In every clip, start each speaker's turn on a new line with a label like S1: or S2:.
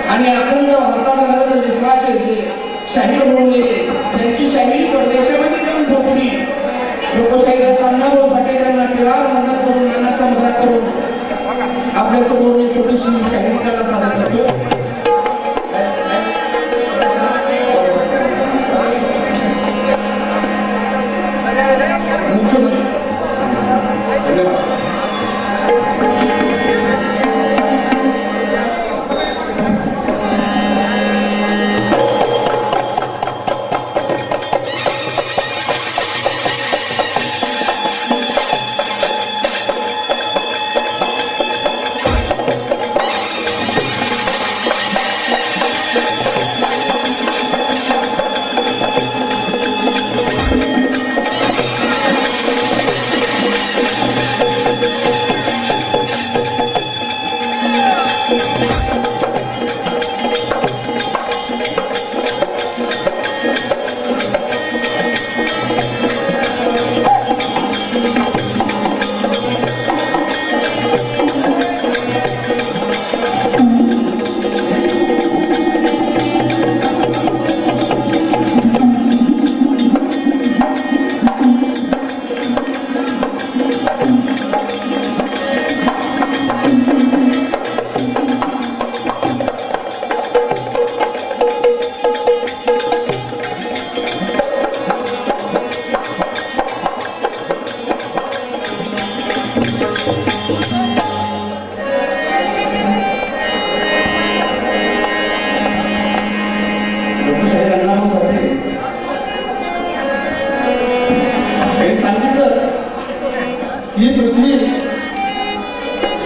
S1: आणि अखंड भारताचा नरेंद्र विश्वास येते शाही होऊन गेले. त्यांची शाही परदेशामध्ये जाऊन पोहोचली. लोकशाही करतानासाठी त्यांना किरार वंदन करून मानाचा मुद्रा करून आपल्यासमोर मी छोटीशी शाहिरी कला सादर करतो. ही पृथ्वी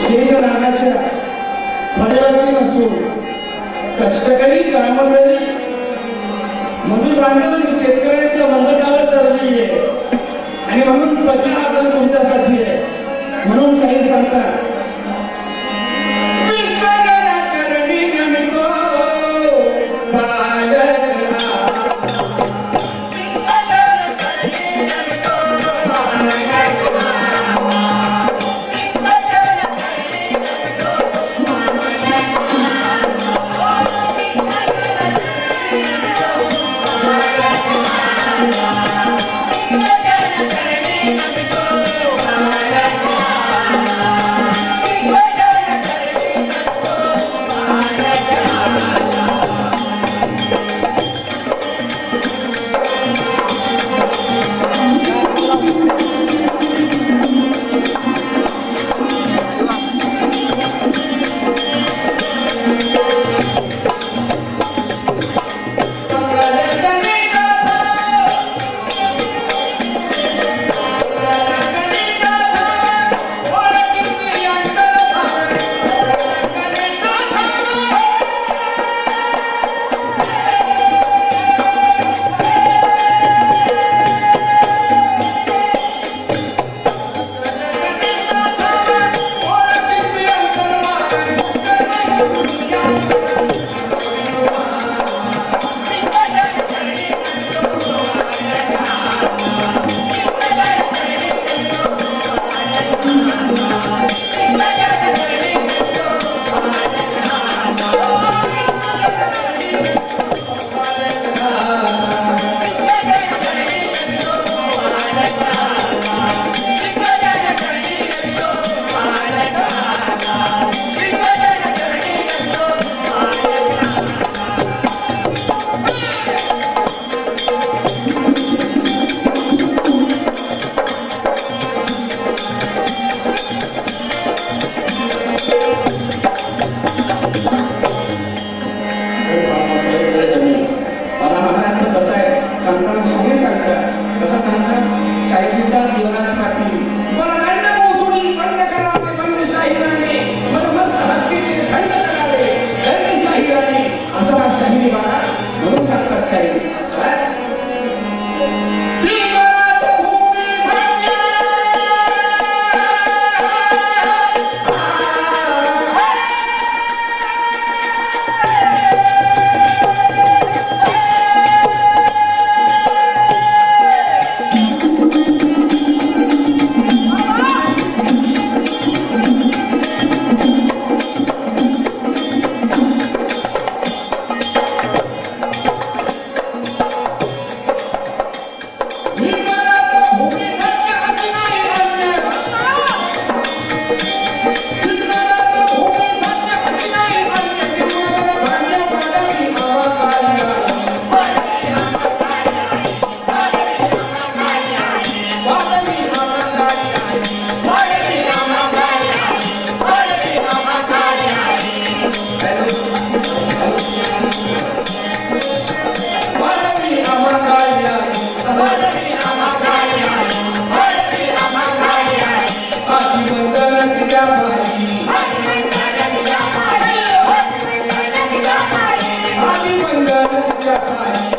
S1: शेष नागाच्या फळ्यावरती नसून कष्टकरी कामकरी मजूर बांधणारी शेतकऱ्यांच्या मनगटावर तरलेली आहे. आणि म्हणून प्रचार तुमच्यासाठी आहे. म्हणून शाहीर सांगतात तुझ्या पायी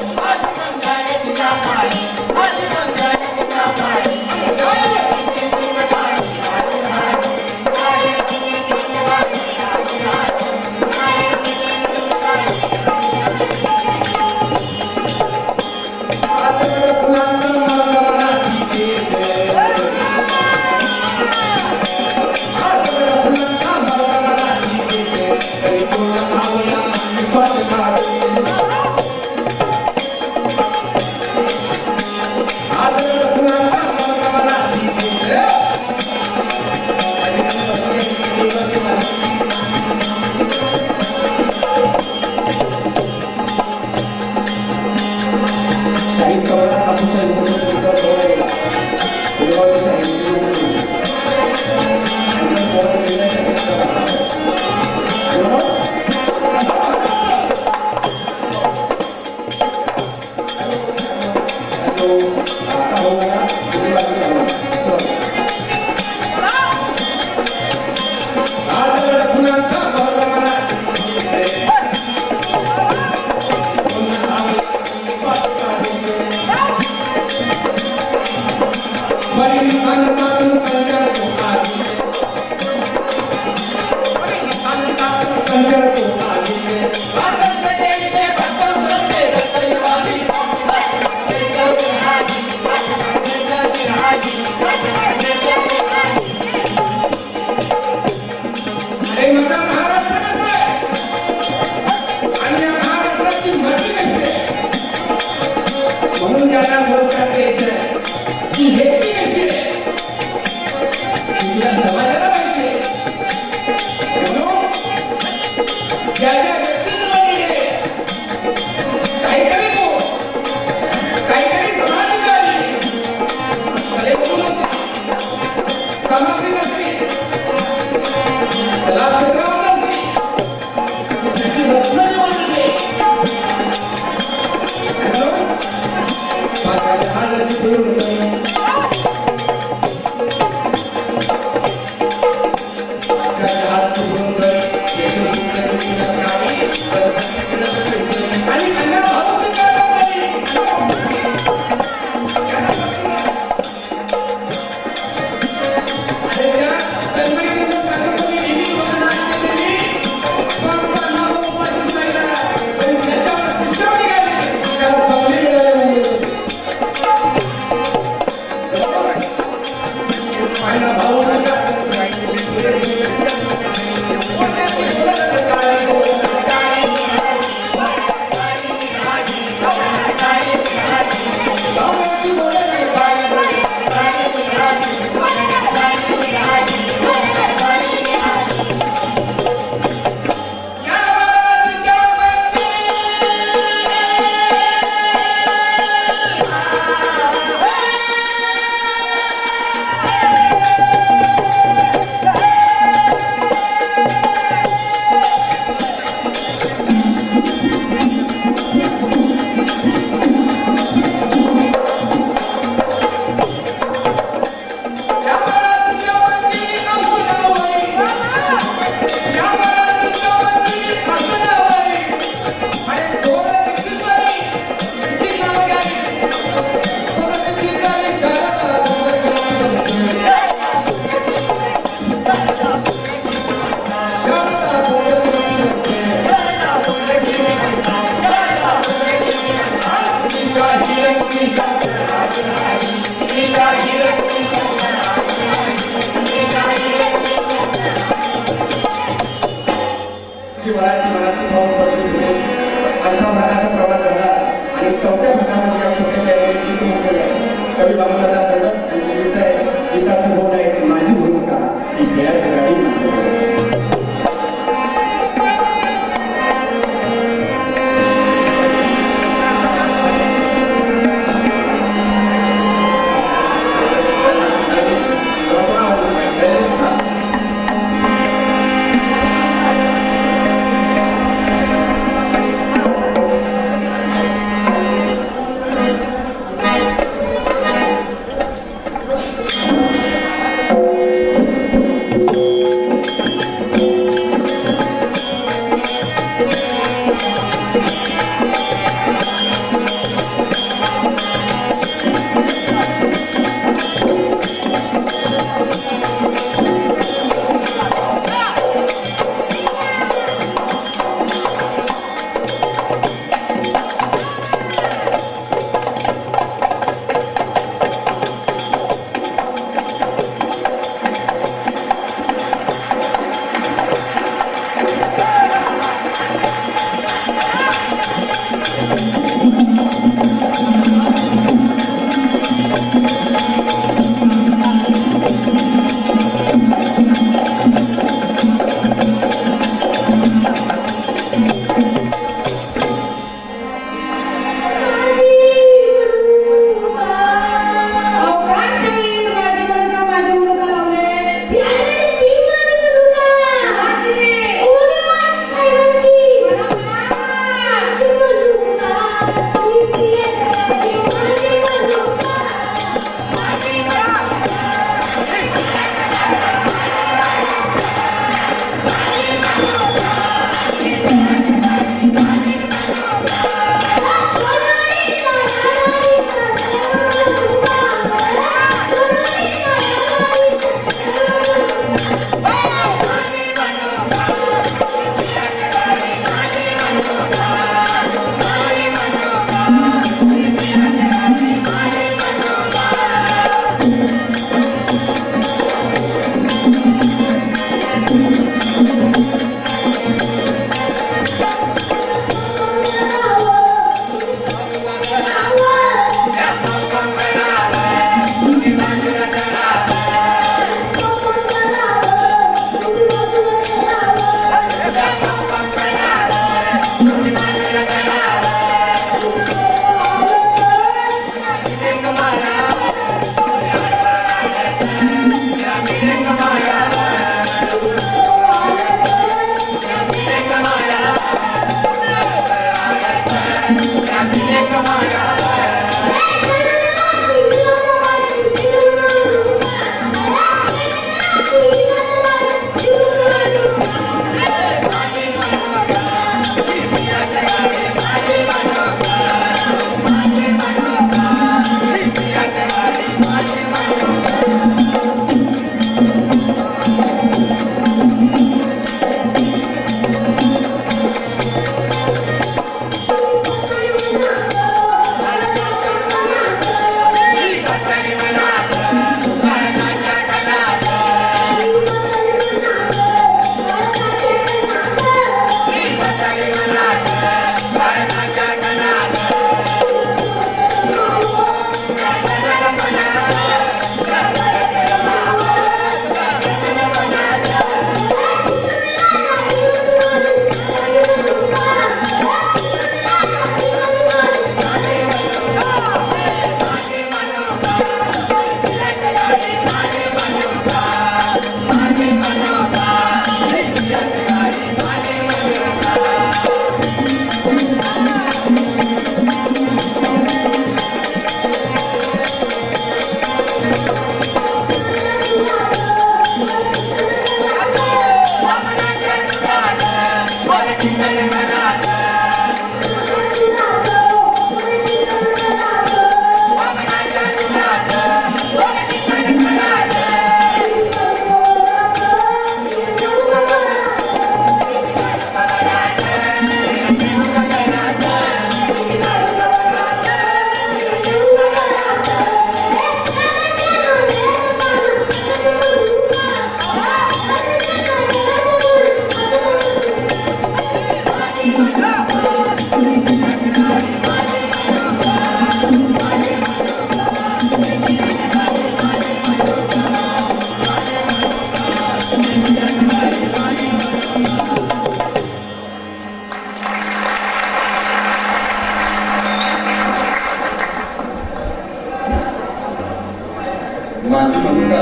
S2: माझी ममता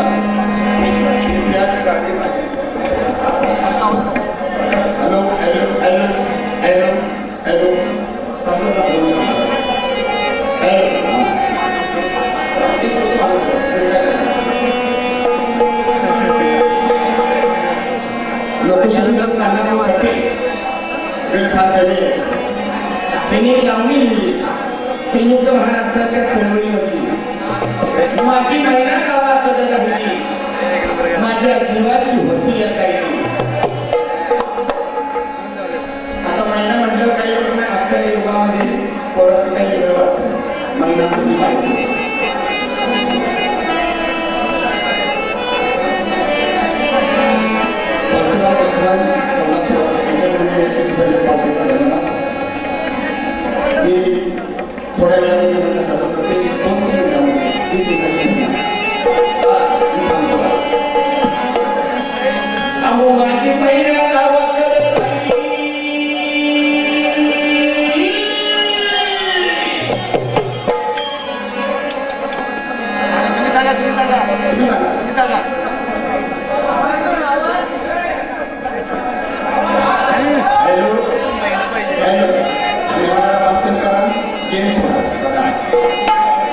S2: त्या ठिकाणी hello hello hello hello hello
S1: लोकशाहीचं कारणासाठी त्यांनी लावणी लिहिली संयुक्त महाराष्ट्राच्या चळवळीवरती माझी महिना गावाकडे राहिली माझ्या जीवाची होती या काही आता महिना म्हटल्यावर काही लोकांना आजच्या युगामध्ये परत काही वेगळं वाटतं महिना म्हणजे पाहिजे थोड्या वेळामध्ये सादर करते 2-3 मिनिटांमध्ये अहो माझी महिना गावाकडे तुम्ही सांगा हॅलो हॅलो वाचन करा गेम्स बघा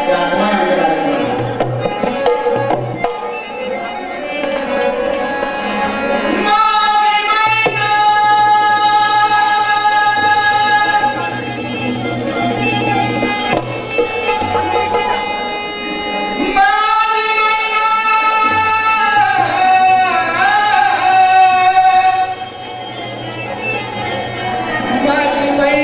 S1: त्या आत्मा आमच्या कार्यक्रमात माझी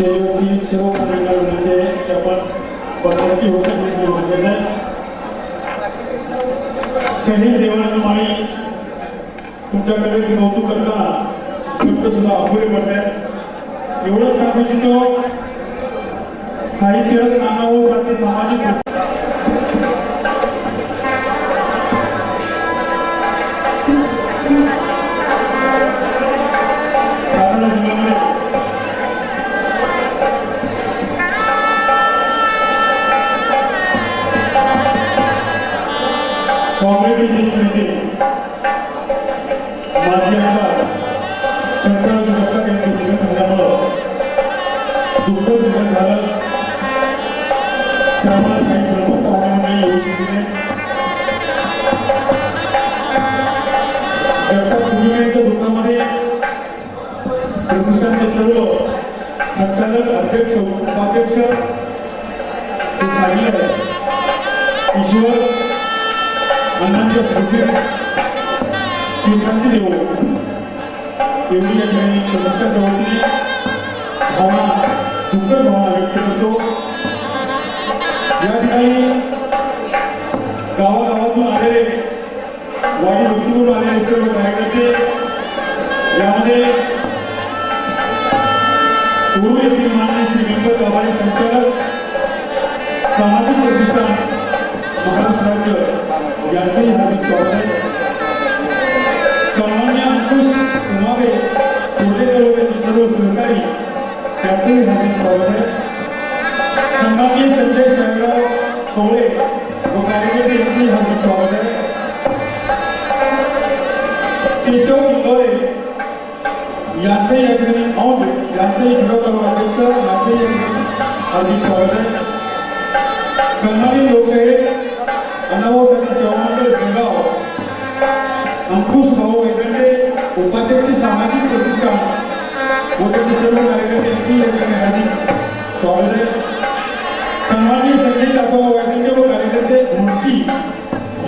S3: स्टेजवरती सर्व मंडळींना विनंती आहे की आपण पसंती होऊ शकण्याची गरज आहे. शहीद देवानंद माळी तुमच्याकडे कौतुक करताना शब्द सुद्धा अपुरे पडतात. एवढंच सांगू इच्छितो, साहित्य नानाभाऊसाठी सामाजिक सातारा जिल्ह्यामध्ये काँग्रेसचे ज्येष्ठ नेते माजी आमदार शंकरराव जगताप यांचं निधन झाल्यामुळं दुःखद निधन झालं. त्यामुळे काही प्रमुख पाहुणे मंडळी येऊ शकले. जगताप कुटुंबियांच्या दुःखामध्ये प्रतिष्ठानचे सर्व संचालक, अध्यक्ष, उपाध्यक्ष हे सांगले ईश्वर अण्णांच्या स्मृतीस शिवशांती देऊ एवढी या ठिकाणी प्रतिष्ठानच्या वतीने भावना, दुःखद भावना व्यक्त करतो. या ठिकाणी गावागावातून आलेले, वाडी वस्तीवरून आलेले सर्व कार्यकर्ते, यामध्ये पूर्व येथील माननीय श्री व्यंकट गावाडी संचालक, सामाजिक प्रतिष्ठान महाराष्ट्र राज्य यांचंही हार्दिक स्वागत आहे. सन्मान्य अंकुश उमावे स्फोटेकर व त्यांचे सर्व सहकारी त्यांचंही हार्दिक स्वागत आहे. सन्माननीय संजय साहेबराव कवळे व कार्यकर्ते यांचंही हार्दिक स्वागत आहे. केशव इंगोरे यांचंही या ठिकाणी औंध यांचंही विरोध अध्यक्ष यांचंही या ठिकाणी हार्दिक स्वागत आहे. सन्मानित लोकशाहीर अण्णाभाऊसाठी सेवा मंडळ बेळगाव अंकुश भाऊ वैद्यंडे उपाध्यक्ष सामाजिक प्रतिष्ठान व त्यांचे सर्व कार्यकर्ते यांची या ठिकाणी हार्दिक स्वागत आहे. सन्माननीय संजय दाखवा वैद्यंडे व कार्यकर्ते मुळशी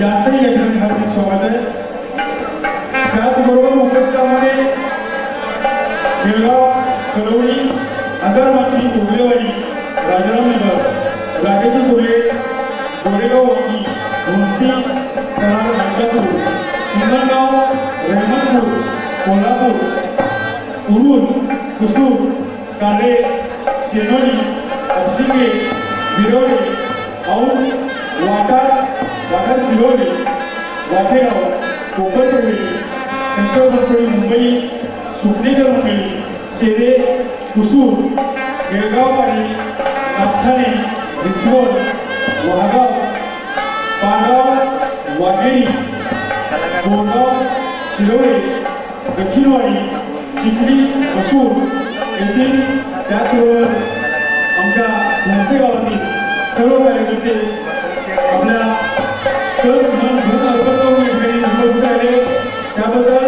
S3: यांचंही या ठिकाणी हार्दिक स्वागत आहे. त्याचबरोबर उपस्थितांमध्ये बेळगाव, कळवणी, आजारमाची, उगलेवाडी, राजारामनगर, राजाजी कोल्हे, गोरेगाव वाकी, मुळशी, कराड, राजापूर, हिंगणगाव, रहमतपूर, कोल्हापूर, उरुण, कुसूर, काळे, शेनोली, अपशिंगे, विरोळे, औंध, वाटार किरोळे, वाटेगाव, कोकणपेढे, शंकर बनसोडी मुंबई, सुपनेकर मंडळी, शेरे, कुसूर, बेळगाववाडी, नागठाणे, रिसवड, वाघाव, पारगाव, वाघेरी, गोरगाव, शिरोळे, दक्षिणवाडी, चिखली, मसूर येथील, त्याचबरोबर आमच्या भोसे गावातील सर्व कार्यकर्ते आपल्या मन अर्पण करून उपस्थित राहिले. त्याबद्दल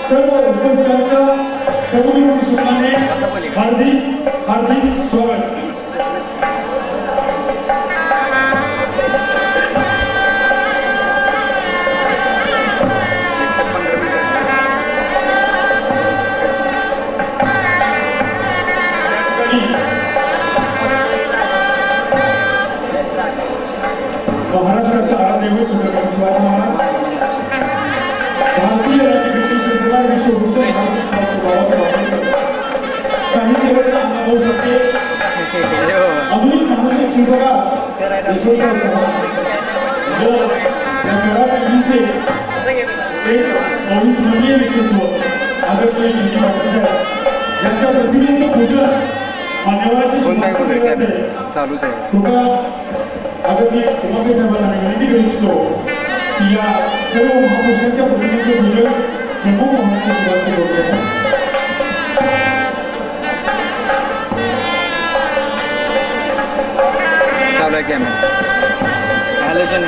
S3: सर्व उपस्थितांचं सगुण सुखाने हार्दिक हार्दिक स्वागत. महाराष्ट्राचा आराध्यदैवत छत्रपती शिवाजी महाराज, भारतीय राज्यघटनेचे सरदार विश्वभूषण बाबासाहेब आंबेडकर, साहित्यरत्न अण्णाभाऊ साठे, आधुनिक मानसिक शिल्पकार यशवंतराव चव्हाण व या नव्या पिढीचे एक अविस्मरणीय व्यक्तित्व आदरणीय डी बाबासाहेब यांच्या प्रतिमेचं पूजन मान्यवरांची
S4: चालूच आहे.
S3: कृपया आदरणीय उमापे साहेबांना विनंती करू इच्छितो की या सर्व महापुरुषांच्या प्रतिमेचं पूजन प्रमुख महत्त्वाचे सुधारते करू.
S4: चालू आहे कॅमेरा. हॅलोजन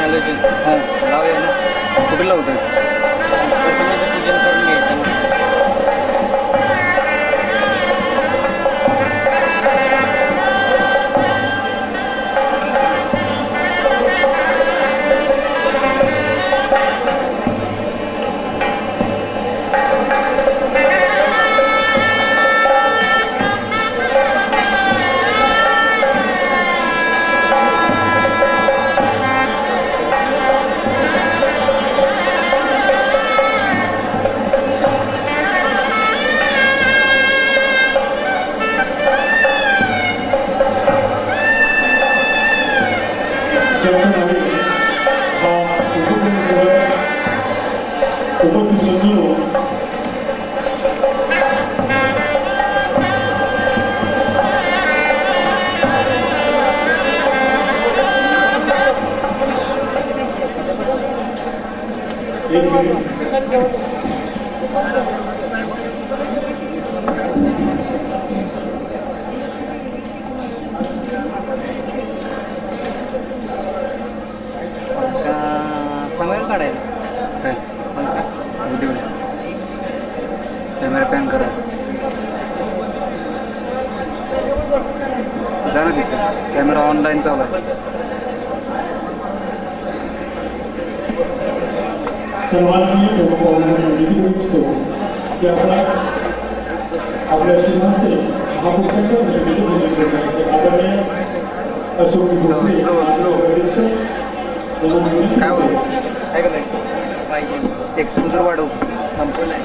S4: हां लावूया ना. कुठे लावतोस? प्रतिमेचं पूजन करून घ्यायचं.
S3: एक मिनिट.
S4: सांगायला काढायला काय व्हिडिओ कॅमेरा पॅन करा जा ना तिथे कॅमेरा ऑनलाईन चालू आहे.
S3: सर्वांनी विनंती करू इच्छितो की आपल्या श्रीमंते महापुरुषांच्या प्रतिमेचे पूजन करण्याचे आदरणीय अशोक भोसले अध्यक्ष
S4: काय होतं काय करत पाहिजे एक्सपोजर वाढवू संपलं आहे.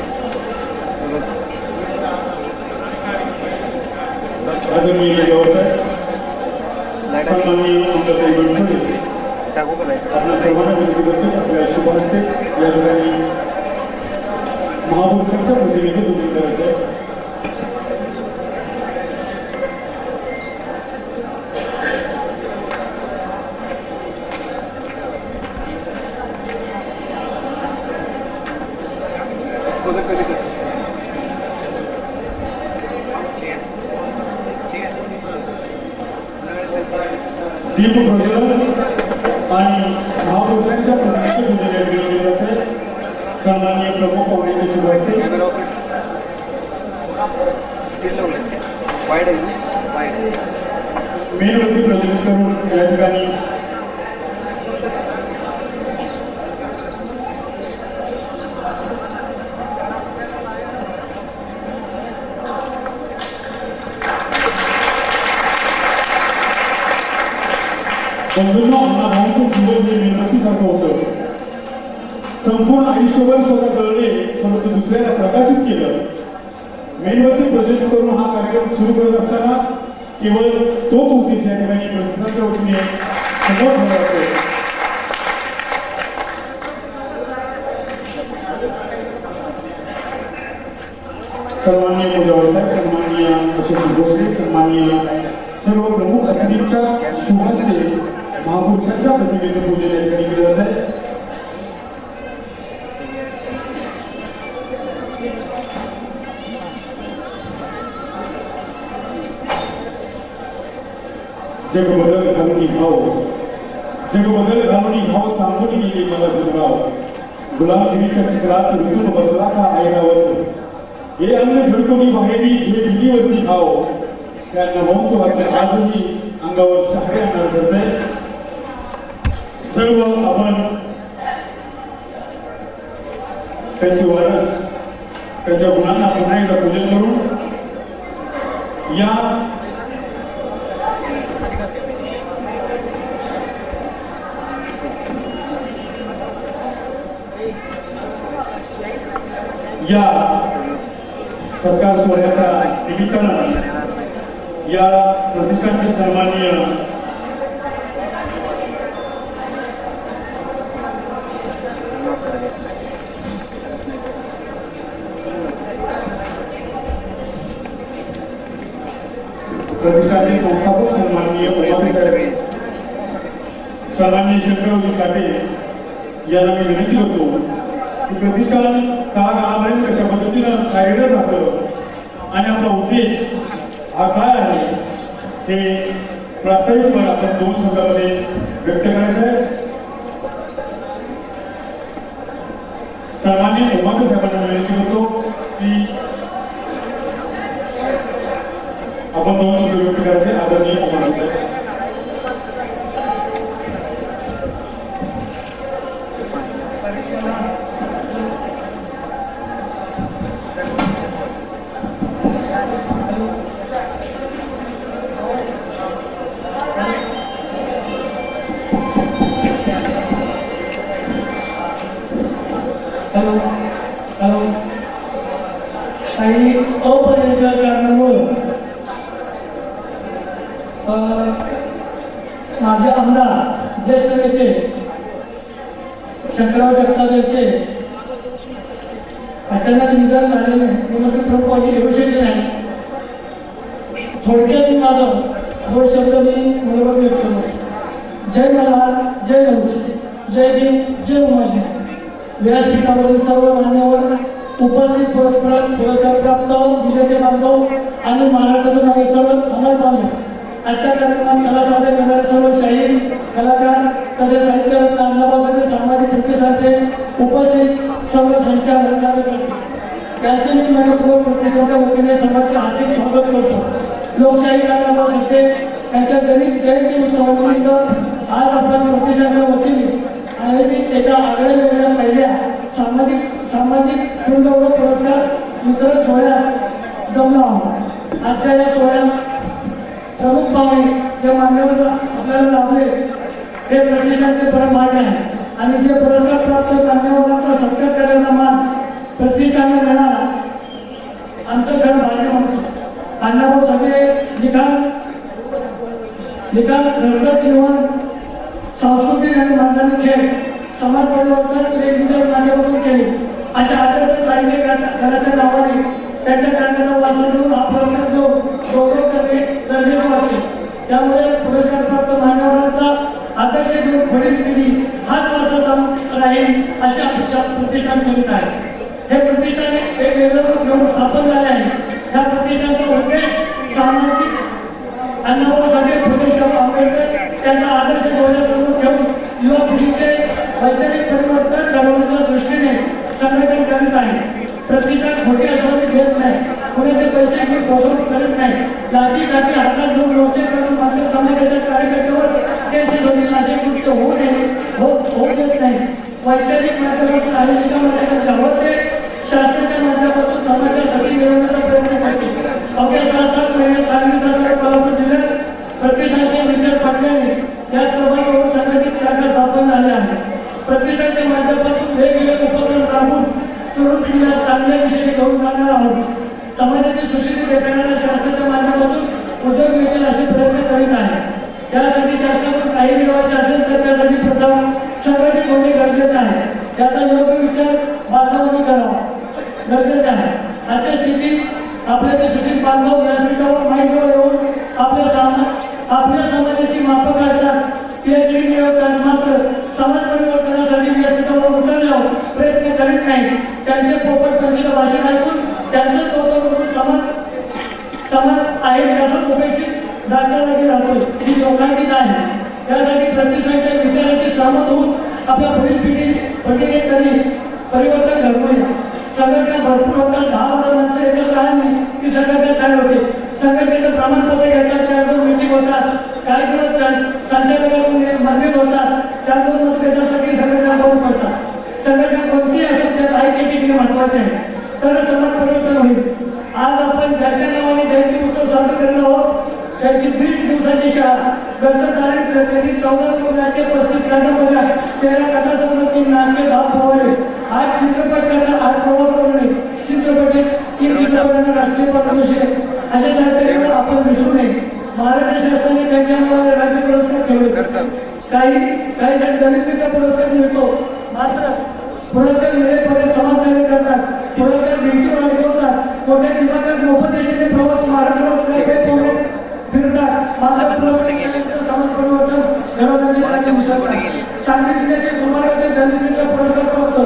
S3: आदरणीय व्यवसाय सन्माननीय आमच्याकडे बनसोडे
S4: टाकू करायचं
S3: आपल्या सर्वांना विनंती करतो आपल्या शुभ हस्ते या ठिकाणी महापुरुषांच्या प्रतिमेचे पूजन करायचं आहे. दीप प्रज्वलन आणि महापुरुषांच्या प्रतिमेचे पूजन या ठिकाणी केले जाते. सन्माननीय प्रमुख पाहुण्याचे शुभ हस्ते
S4: वाईट आहे वाईट
S3: मेणबत्ती प्रज्वलित करून या ठिकाणी बंधूंना अण्णाभाऊंचं जीवन हे मेणबत्तीसारखं होतं. संपूर्ण आयुष्यभर स्वतः जळले परंतु दुसऱ्याला प्रकाशित केलं. मेणबत्ती प्रज्वलित करून हा कार्यक्रम सुरू करत असताना केवळ तोच उद्देश या ठिकाणी प्रतिष्ठानच्या वतीने समोर ठेवला जातो. सन्माननीय पूजावर साहेब, सन्माननीय अशोक भोसले, सन्माननीय सर्व प्रमुख अतिथींच्या शुभ हस्ते महापुरुषांच्या प्रतिमेचं पूजन या ठिकाणी केलं जात आहे. जगबदल घालून घाव जगबदल घालून घाव सांगून गेली मला दुर्गाव. गुलामगिरीच्या चिखलात ऋतून बसला का ऐरावत. हे अन्न झडकून बाहेरी हे भिंतीवरती घाव. त्या नभांचं वाक्य आजही अंगावर शहारे आणणार ठरतंय. सर्व आपण त्यांची वारस त्यांच्या गुणांना पुन्हा एकदा पूजन करून या सत्कार सोहळ्याच्या निमित्तानं या प्रतिष्ठानचे सन्माननीय प्रतिष्ठानचे संस्थापक सन्माननीय उमासाहेब सन्माननीय शंकररावजी साठे यांना मी विनंती करतो की प्रतिष्ठान काळाकाळापर्यंत कशा पद्धतीनं कार्यरत राहतं आणि आपला उद्देश हा काय आहे हे प्रास्ताविकपणे आपण 2 शब्दामध्ये व्यक्त करायचं आहे. सन्माननीय उमासाहेबांना विनंती करतो की आपण 2 शब्द व्यक्त करायचे. आदरणीय उमासाहेब.
S5: काही अपरिहार्य कारणामुळे माझे आमदार ज्येष्ठ नेते शंकरराव जगताप यांचे अचानक निधन झाल्याने मुख्यमंत्री प्रमुख येऊ शकले नाही. थोडक्यात माझं 2 शब्द मी मनोगत व्यक्त करतो. जय मल्हार, जय नवजी, जय भीम, जय उमाजी. व्यासपीठावरील सर्व मान्यवर उपस्थित पुरस्कार प्राप्त विजेते बांधव आणि महाराष्ट्रातून आलेले सर्व समाज बांधव आजच्या कार्यक्रमात कला सादर करणारे सर्व शाहीर कलाकार तसेच साहित्यरत्न अण्णाभाऊ सामाजिक प्रतिष्ठानचे उपस्थित सर्व संचालक कार्यकर्ते त्यांचे मी मनपूर्वक प्रतिष्ठानच्या वतीने सर्वांचे हार्दिक स्वागत करतो। लोकशाही अण्णाभाऊ साठे यांच्या जयंती उत्सवानिमित्त आज आपण प्रतिष्ठानच्या वतीने आयोजित एका आगळ्या वेगळ्या पहिल्या सामाजिक गुणगौरव पुरस्कार वितरण सोहळ्यात जमलो आहोत। आजच्या या सोहळ्यास प्रमुख पाहुणे जे मान्यवर आपल्याला लाभले हे प्रतिष्ठानचे परम भाग्य आहे आणि जे पुरस्कार प्राप्त मान्यवरांचा सत्कार करण्याचा मान प्रतिष्ठानने मिळाला आमचं घर भाग्य म्हणतो। अण्णाभाऊ साठे लिखाण घरगत जीवन सांस्कृतिक आणि मैदानी खेळ समाज परिवर्तन लेखीच्या माध्यमातून केले अशा आदर्श साहित्य घराच्या नावाने त्यांच्या कार्याचा वारसा घेऊन हा पुरस्कार गौरव करणे गरजेचे वाटते। त्यामुळे पुरस्कार प्राप्त मान्यवरांचा आदर्श घेऊन पुढील पिढी हाच वारसा चालू राहील अशी अपेक्षा प्रतिष्ठान करीत आहे। हे प्रतिष्ठान एक वेगळं रूप घेऊन स्थापन झाले आहे। या प्रतिष्ठानचा उद्देश सामाजिक अण्णाभाऊ साठे फुले आंबेडकर यांचा आदर्श डोळ्यासमोर ठेवून युवा पिढीचे वैचारिक परिवर्तन घडवण्याच्या दृष्टीने संघटन करीत आहे। प्रतिष्ठान खोटी आश्वासने घेत नाही, कोणाचे पैसे घेऊन फसवणूक करत नाही, लाठी काठी हातात घेऊन लोचे करून माध्यम समाजाच्या कार्यकर्त्यावर केस होईल असे कृत्य होऊ देत नाही। वैचारिक माध्यमातून आयुष्याच्या माध्यमातून हवं ते शास्त्राच्या माध्यमातून समाजासाठी मिळवण्याचा प्रयत्न करते। अवघ्या 6-7 महिन्यात सांगली सातारा कोल्हापूर जिल्ह्यात प्रतिष्ठानचे विचार पडल्याने या चौघांकडून संघटित शाखा स्थापन झाल्या आहेत। प्रतिष्ठानच्या माध्यमातून वेगवेगळे उपक्रम राबवून तरुण पिढीला चांगल्या दिशेने घेऊन जाणार आहोत। समाजातील सुशिक्षित व्यक्तींना शासनाच्या माध्यमातून उद्योग मिळतील असे प्रयत्न करीत आहे। त्यासाठी शासनाकडून काही मिळवायचे असेल तर त्यासाठी प्रथम संघटित होणे गरजेचे आहे। त्याचा योग्य विचार बांधवांनी करावा गरजेचे आहे। आजच्या स्थितीत आपले जे सुशिक्षित बांधव व्यासपीठावर माहितीवर येऊन आपल्या समाजाची मापं काढतात, PhD मिळवतात, मात्र समाज परिवर्तनासाठी व्यासपीठावर उतरल्यावर प्रयत्न करीत नाही। त्यांचे पोपट पंचीला भाषण ऐकून त्यांचंच कौतुक करून समाज आहे त्याचा उपेक्षित जागच्या जागी राहतो ही शोकांतिक आहे। त्यासाठी प्रतिष्ठानच्या विचाराची सहमत होऊन आपल्या पुढील पिढीने तरी परिवर्तन घडवूया। संघटना भरपूर होतात, 10-12 माणसं एकत्र आली की संघटना तयार होते। संघटनेचं प्रमाणपत्र घेतात, 4-2 मीटिंग होतात, काही दिवस संचालकाकडून मतभेद होतात, 4-2 मतभेदासाठी संघटना बंद करतात। संघटना कोणतीही असो त्यात ऐक्य महत्वाचे आहे, तरच समाज परिवर्तन होईल। आज आपण ज्याच्या नावाने जयंती उत्सव साजरा करत आहोत त्याची 1.5 दिवसाची शाळा घरचं दारिद्र्य त्यांनी 14 नाट्य 35 कादंबऱ्या 13 कथासंग्रह 3 नाट्य 10 पोवाडे 8 चित्रपट करता 8 प्रवास करणे चित्रपट 3 चित्रपटांना राष्ट्रीय पारितोषिक अशा साहित्याला आपण विसरू नये। महाराष्ट्र शासनाने त्यांच्या नावाने राज्य पुरस्कार ठेवले, काही जण दलितचा पुरस्कार मिळतो, मात्र पुरस्कार मिळेपर्यंत समाजकार्य करतात, पुरस्कार भिंतीवर अडकवतात, मोठ्या विभागात मोफत एसटीने प्रवास महाराष्ट्रावर फिरतात, मात्र पुरस्कार समाज परिवर्तन घडवण्याचे कार्य विसरतात। सांगली जिल्ह्यातील कुमाराचे दलितचा पुरस्कार प्राप्त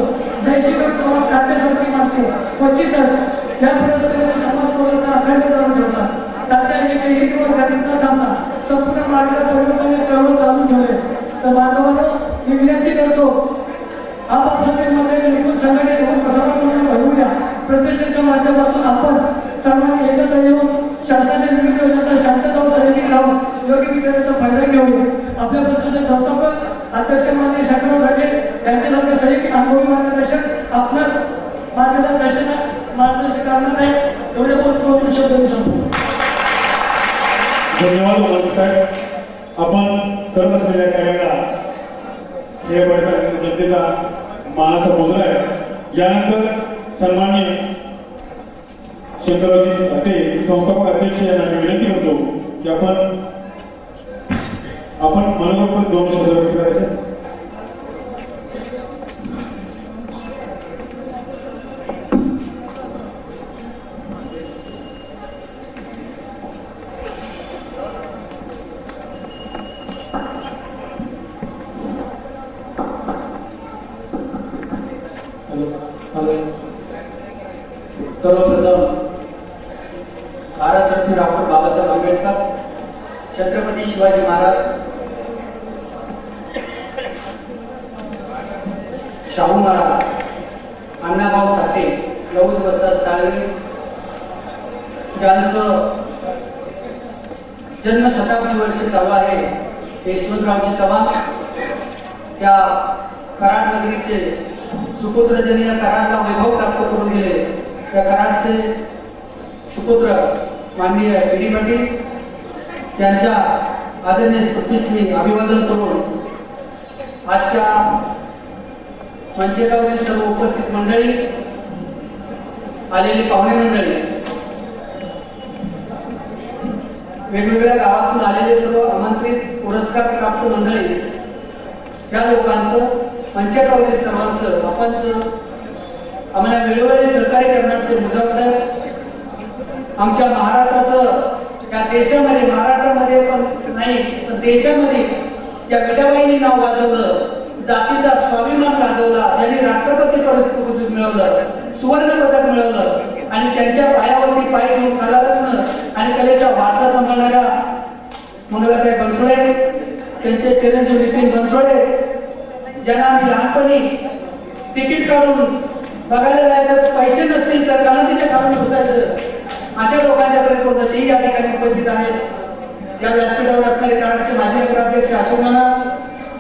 S5: जयश्रीराम चव्हाण तात्यासारखी माणसं क्वचितच या पुरस्काराचे समाज परिवर्तन अखंड चालू ठेवतात। तात्या एकही दिवस घरात न थांबता संपूर्ण महाराष्ट्रात परिवर्तनाचे चळवळ चालू ठेवले। तर बांधवांनो मी विनंती करतो आपापसातील निघून संघटित होऊन प्रसारण घडवूया। प्रतिष्ठानच्या माध्यमातून आपण सर्वांनी एकत्र येऊन शासनाच्या विविध योजनांचा शांतता व सैनिक राहून योग्य विचाराचा फायदा घेऊन आपल्या प्रतिष्ठानचे संस्थापक अध्यक्ष माननीय शंकरराव साठे यांच्यासारखे सैनिक अनुभवी मार्गदर्शक आपणास मार्गदर्शन करणार आहे। एवढे बोलून शब्द संपतो।
S3: धन्यवाद उपाध्याय साहेब। आपण करत असलेल्या कार्याला हे जनतेचा मानाचा मुजरा आहे। यानंतर सन्माननीय शंकररावजी साठे संस्थापक अध्यक्ष यांना मी विनंती करतो की आपण मनोगत 2 शब्द व्यक्त करायचे।
S5: सर्वप्रथम भारतरत्न डॉक्टर बाबासाहेब आंबेडकर, छत्रपती शिवाजी महाराज, शाहू महाराज, अण्णाभाऊ साठे, लौज वस्ताद साळवे ज्यांचं जन्म शताब्दी वर्ष चालू आहे, यशवंतरावजी चव्हाण त्या कराड नगरीचे सुपुत्र, ज्यांनी या कराडला वैभव प्राप्त करून दिले, त्या कराडचे सुपुत्र माननीय बी.डी. पाटील यांच्या आदरणीय स्मृतीस मी अभिवादन करून आजच्या मंचेगावरील सर्व उपस्थित मंडळी, आलेली पाहुणे मंडळी, वेगवेगळ्या गावातून आलेले सर्व आमंत्रित पुरस्कार प्राप्त मंडळी, या लोकांचं, मंचेगावरील सर्वांचं, आपणचं आम्हाला वेळोवेळी सहकार्य करण्याचे मुजब साहेब, आमच्या महाराष्ट्राचं त्या देशामध्ये, महाराष्ट्रामध्ये पण नाही तर देशामध्ये त्या विठाबाईंनी नाव गाजवलं, जातीचा स्वाभिमान गाजवला, त्यांनी राष्ट्रपती पदक मिळवलं, सुवर्ण पदक मिळवलं आणि त्यांच्या पायावरती पाय ठेवून कलारत्न आणि कलेचा वारसा सांभाळणाऱ्या मंगलाताई बनसोडे, त्यांचे चिरंजीव नितीन बनसोडे, ज्यांना आम्ही लहानपणी तिकीट काढून बघायला जायचं, पैसे नसतील तर कानातीच्या काढून बसायचं, अशा लोकांच्याकडे कोणतं तेही या ठिकाणी उपस्थित आहेत। या व्यासपीठावर असणारे कराडचे माजी नगराध्यक्ष अशोक नाना,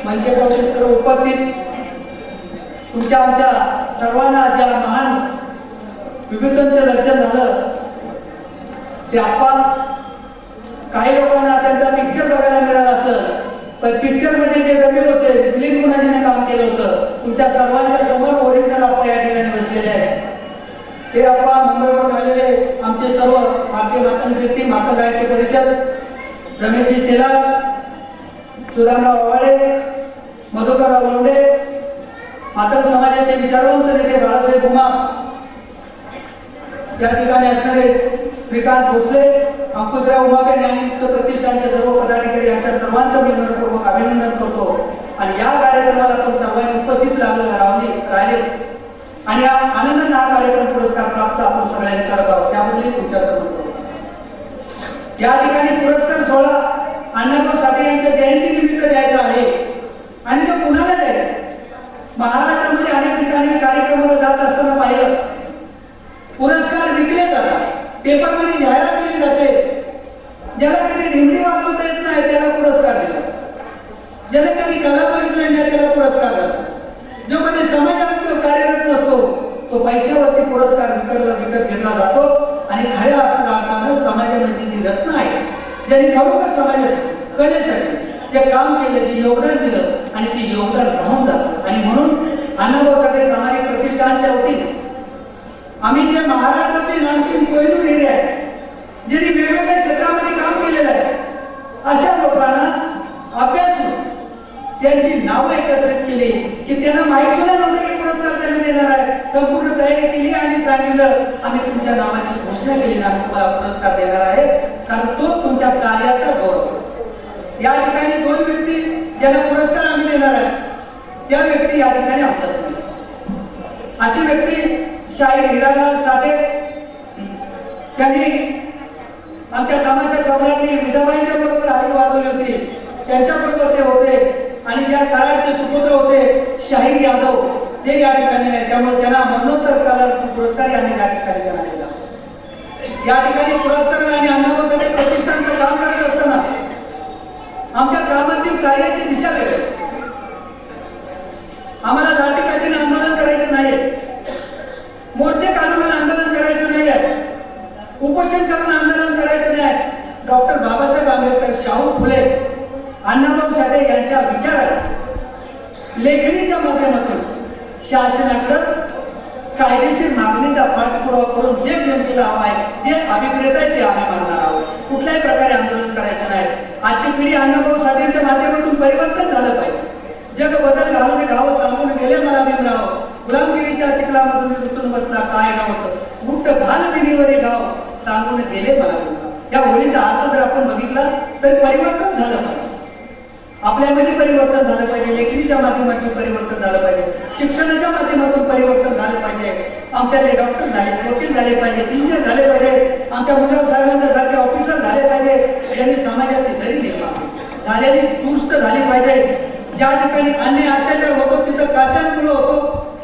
S5: मंचेगावचे सर्व उपस्थित, तुमच्या आमच्या सर्वांना ज्या महान विभूतींचं दर्शन झालं ते आपण काही लोकांना त्यांचा पिक्चर बघायला मिळाला असेल, पण पिक्चर मध्ये जे डबे होते, दिलीप गुणाजीने काम केलं होतं, तुमच्या सर्वांच्या समोर ओरिजिनल आपण या ठिकाणी बसलेले आहेत। ते आपण मुंबईवरून आलेले आमचे सर्व भारतीय मातृशक्ती माता गायत्री परिषद, रमेशजी सेलार, सुदामराव आवाडे, मधुकरराव लोंढे, मातंग समाजाचे विचारवंत नेते बाळासाहेब उमा, या ठिकाणी असणारे श्रीकांत भोसले, अंकुशराव उमाबे ज्ञानयुक्त प्रतिष्ठानचे सर्व पदाधिकारी, यांच्या सर्वांचं मी मनपूर्वक अभिनंदन करतो आणि या कार्यक्रमाला आपण सर्वांनी उपस्थित राहिले आणि या आनंदाने हा कार्यक्रम पुरस्कार प्राप्त आपण सगळ्यांनी करत आहोत, त्याबद्दल तुमच्याकडे करतो। या ठिकाणी पुरस्कार सोहळा अण्णाभाऊ साठे यांच्या जयंतीनिमित्त द्यायचा आहे आणि तो कुणाला द्यायचा? महाराष्ट्रामध्ये अनेक ठिकाणी कार्यक्रमाला जात असताना पाहिलं, पुरस्कार विकले जातात, पेपरमध्ये जाहिरात केली जाते, ज्याला कधी ढिमडी वाजवता येत नाही त्याला पुरस्कार दिला, ज्याला कधी कला बघितली नाही त्याला पुरस्कार दिला, जो कधी समाजात कार्यरत नसतो तो पैशावरती पुरस्कार विकत घेतला जातो आणि खऱ्या अर्थानं समाजामध्ये जी रत्न आहे, ज्यांनी खरोखर समाजासाठी, कलेसाठी जे काम केलं, जे योगदान दिलं आणि ते योगदान राहून जातं आणि म्हणून अण्णाभाऊ साठे सामाजिक प्रतिष्ठानच्या वतीने आम्ही जे महाराष्ट्रातील नाशिक कोहिनूर एरिया आहे, ज्यांनी वेगवेगळ्या क्षेत्रामध्ये काम केलेलं आहे, अशा लोकांना अभ्यासून त्यांची नावं एकत्रित केली की त्यांना माहित सुद्धा नव्हतं की पुरस्कार त्यांना देणार आहे, संपूर्ण तयारी केली आणि सांगितलं आम्ही तुमच्या नावाची घोषणा केली ना, तुम्हाला पुरस्कार देणार आहे, कारण तो तुमच्या कार्याचा गौरव। या ठिकाणी दोन व्यक्ती ज्यांना पुरस्कार आम्ही देणार आहे, त्या व्यक्ती या ठिकाणी आमच्यात, अशी व्यक्ती शाहीर हिरालाल साठे, त्यांनी आमच्या तमाशा सम्राटी विठाबाईंच्या बरोबर हरी वाजवली होती, त्यांच्या बरोबर ते होते आणि ज्या कराडचे सुपुत्र होते शाहीर यादव, ते या ठिकाणी नाही, त्यामुळे त्यांना मरणोत्तर कला पुरस्कार यांनी या ठिकाणी देण्यात आला। या ठिकाणी पुरस्कार आणि अण्णाभाऊ साठे प्रतिष्ठानचं काम करत असताना आमच्या कामातील कार्याची दिशा वेगळी, आम्हाला लाठीकाठीने आंदोलन करायचं नाही, मोर्चे काढून आंदोलन करायचं नाही आहे, उपोषण करून आंदोलन करायचं नाही। डॉक्टर बाबासाहेब आंबेडकर, शाहू फुले, अण्णाभाऊ साठे यांच्या विचाराला लेखणीच्या माध्यमातून शासनाकडे कायदेशीर मागणीचा पाठपुरावा करून जे जनतेला हवा आहे, जे अभिप्रेत आहे ते आम्ही मागणार आहोत, कुठल्याही प्रकारे आंदोलन करायचं नाही। आजची पिढी अण्णाभाऊ साठेंच्या माध्यमातून परिवर्तन झालं पाहिजे, जग बदल घालून गाव सांगून गेले मला भीमराव, गुलामगिरीच्या चिखलामधून रुतून बसला काय नव्हतं, मुक्त घाल बिनीवरे गाव सांगून गेले मला भीमराव। या होळीचा अर्थ जर आपण बघितला तर परिवर्तन झालं पाहिजे, आपल्यामध्ये परिवर्तन झालं पाहिजे, लेखणीच्या माध्यमातून परिवर्तन झालं पाहिजे, शिक्षणाच्या माध्यमातून परिवर्तन झालं झालं पाहिजे, आमच्याकडे डॉक्टर झाले, वकील झाले पाहिजे, इंजिनियर झाले पाहिजे, आमच्या मुजब साहेबांच्या सारखे ऑफिसर झाले पाहिजे, यांनी समाजाची दरी निर्माण झालेली दुरुस्त झाली पाहिजे. ज्या ठिकाणी अन्याय अत्याचार होतो तिथं काशांमुळे होतो,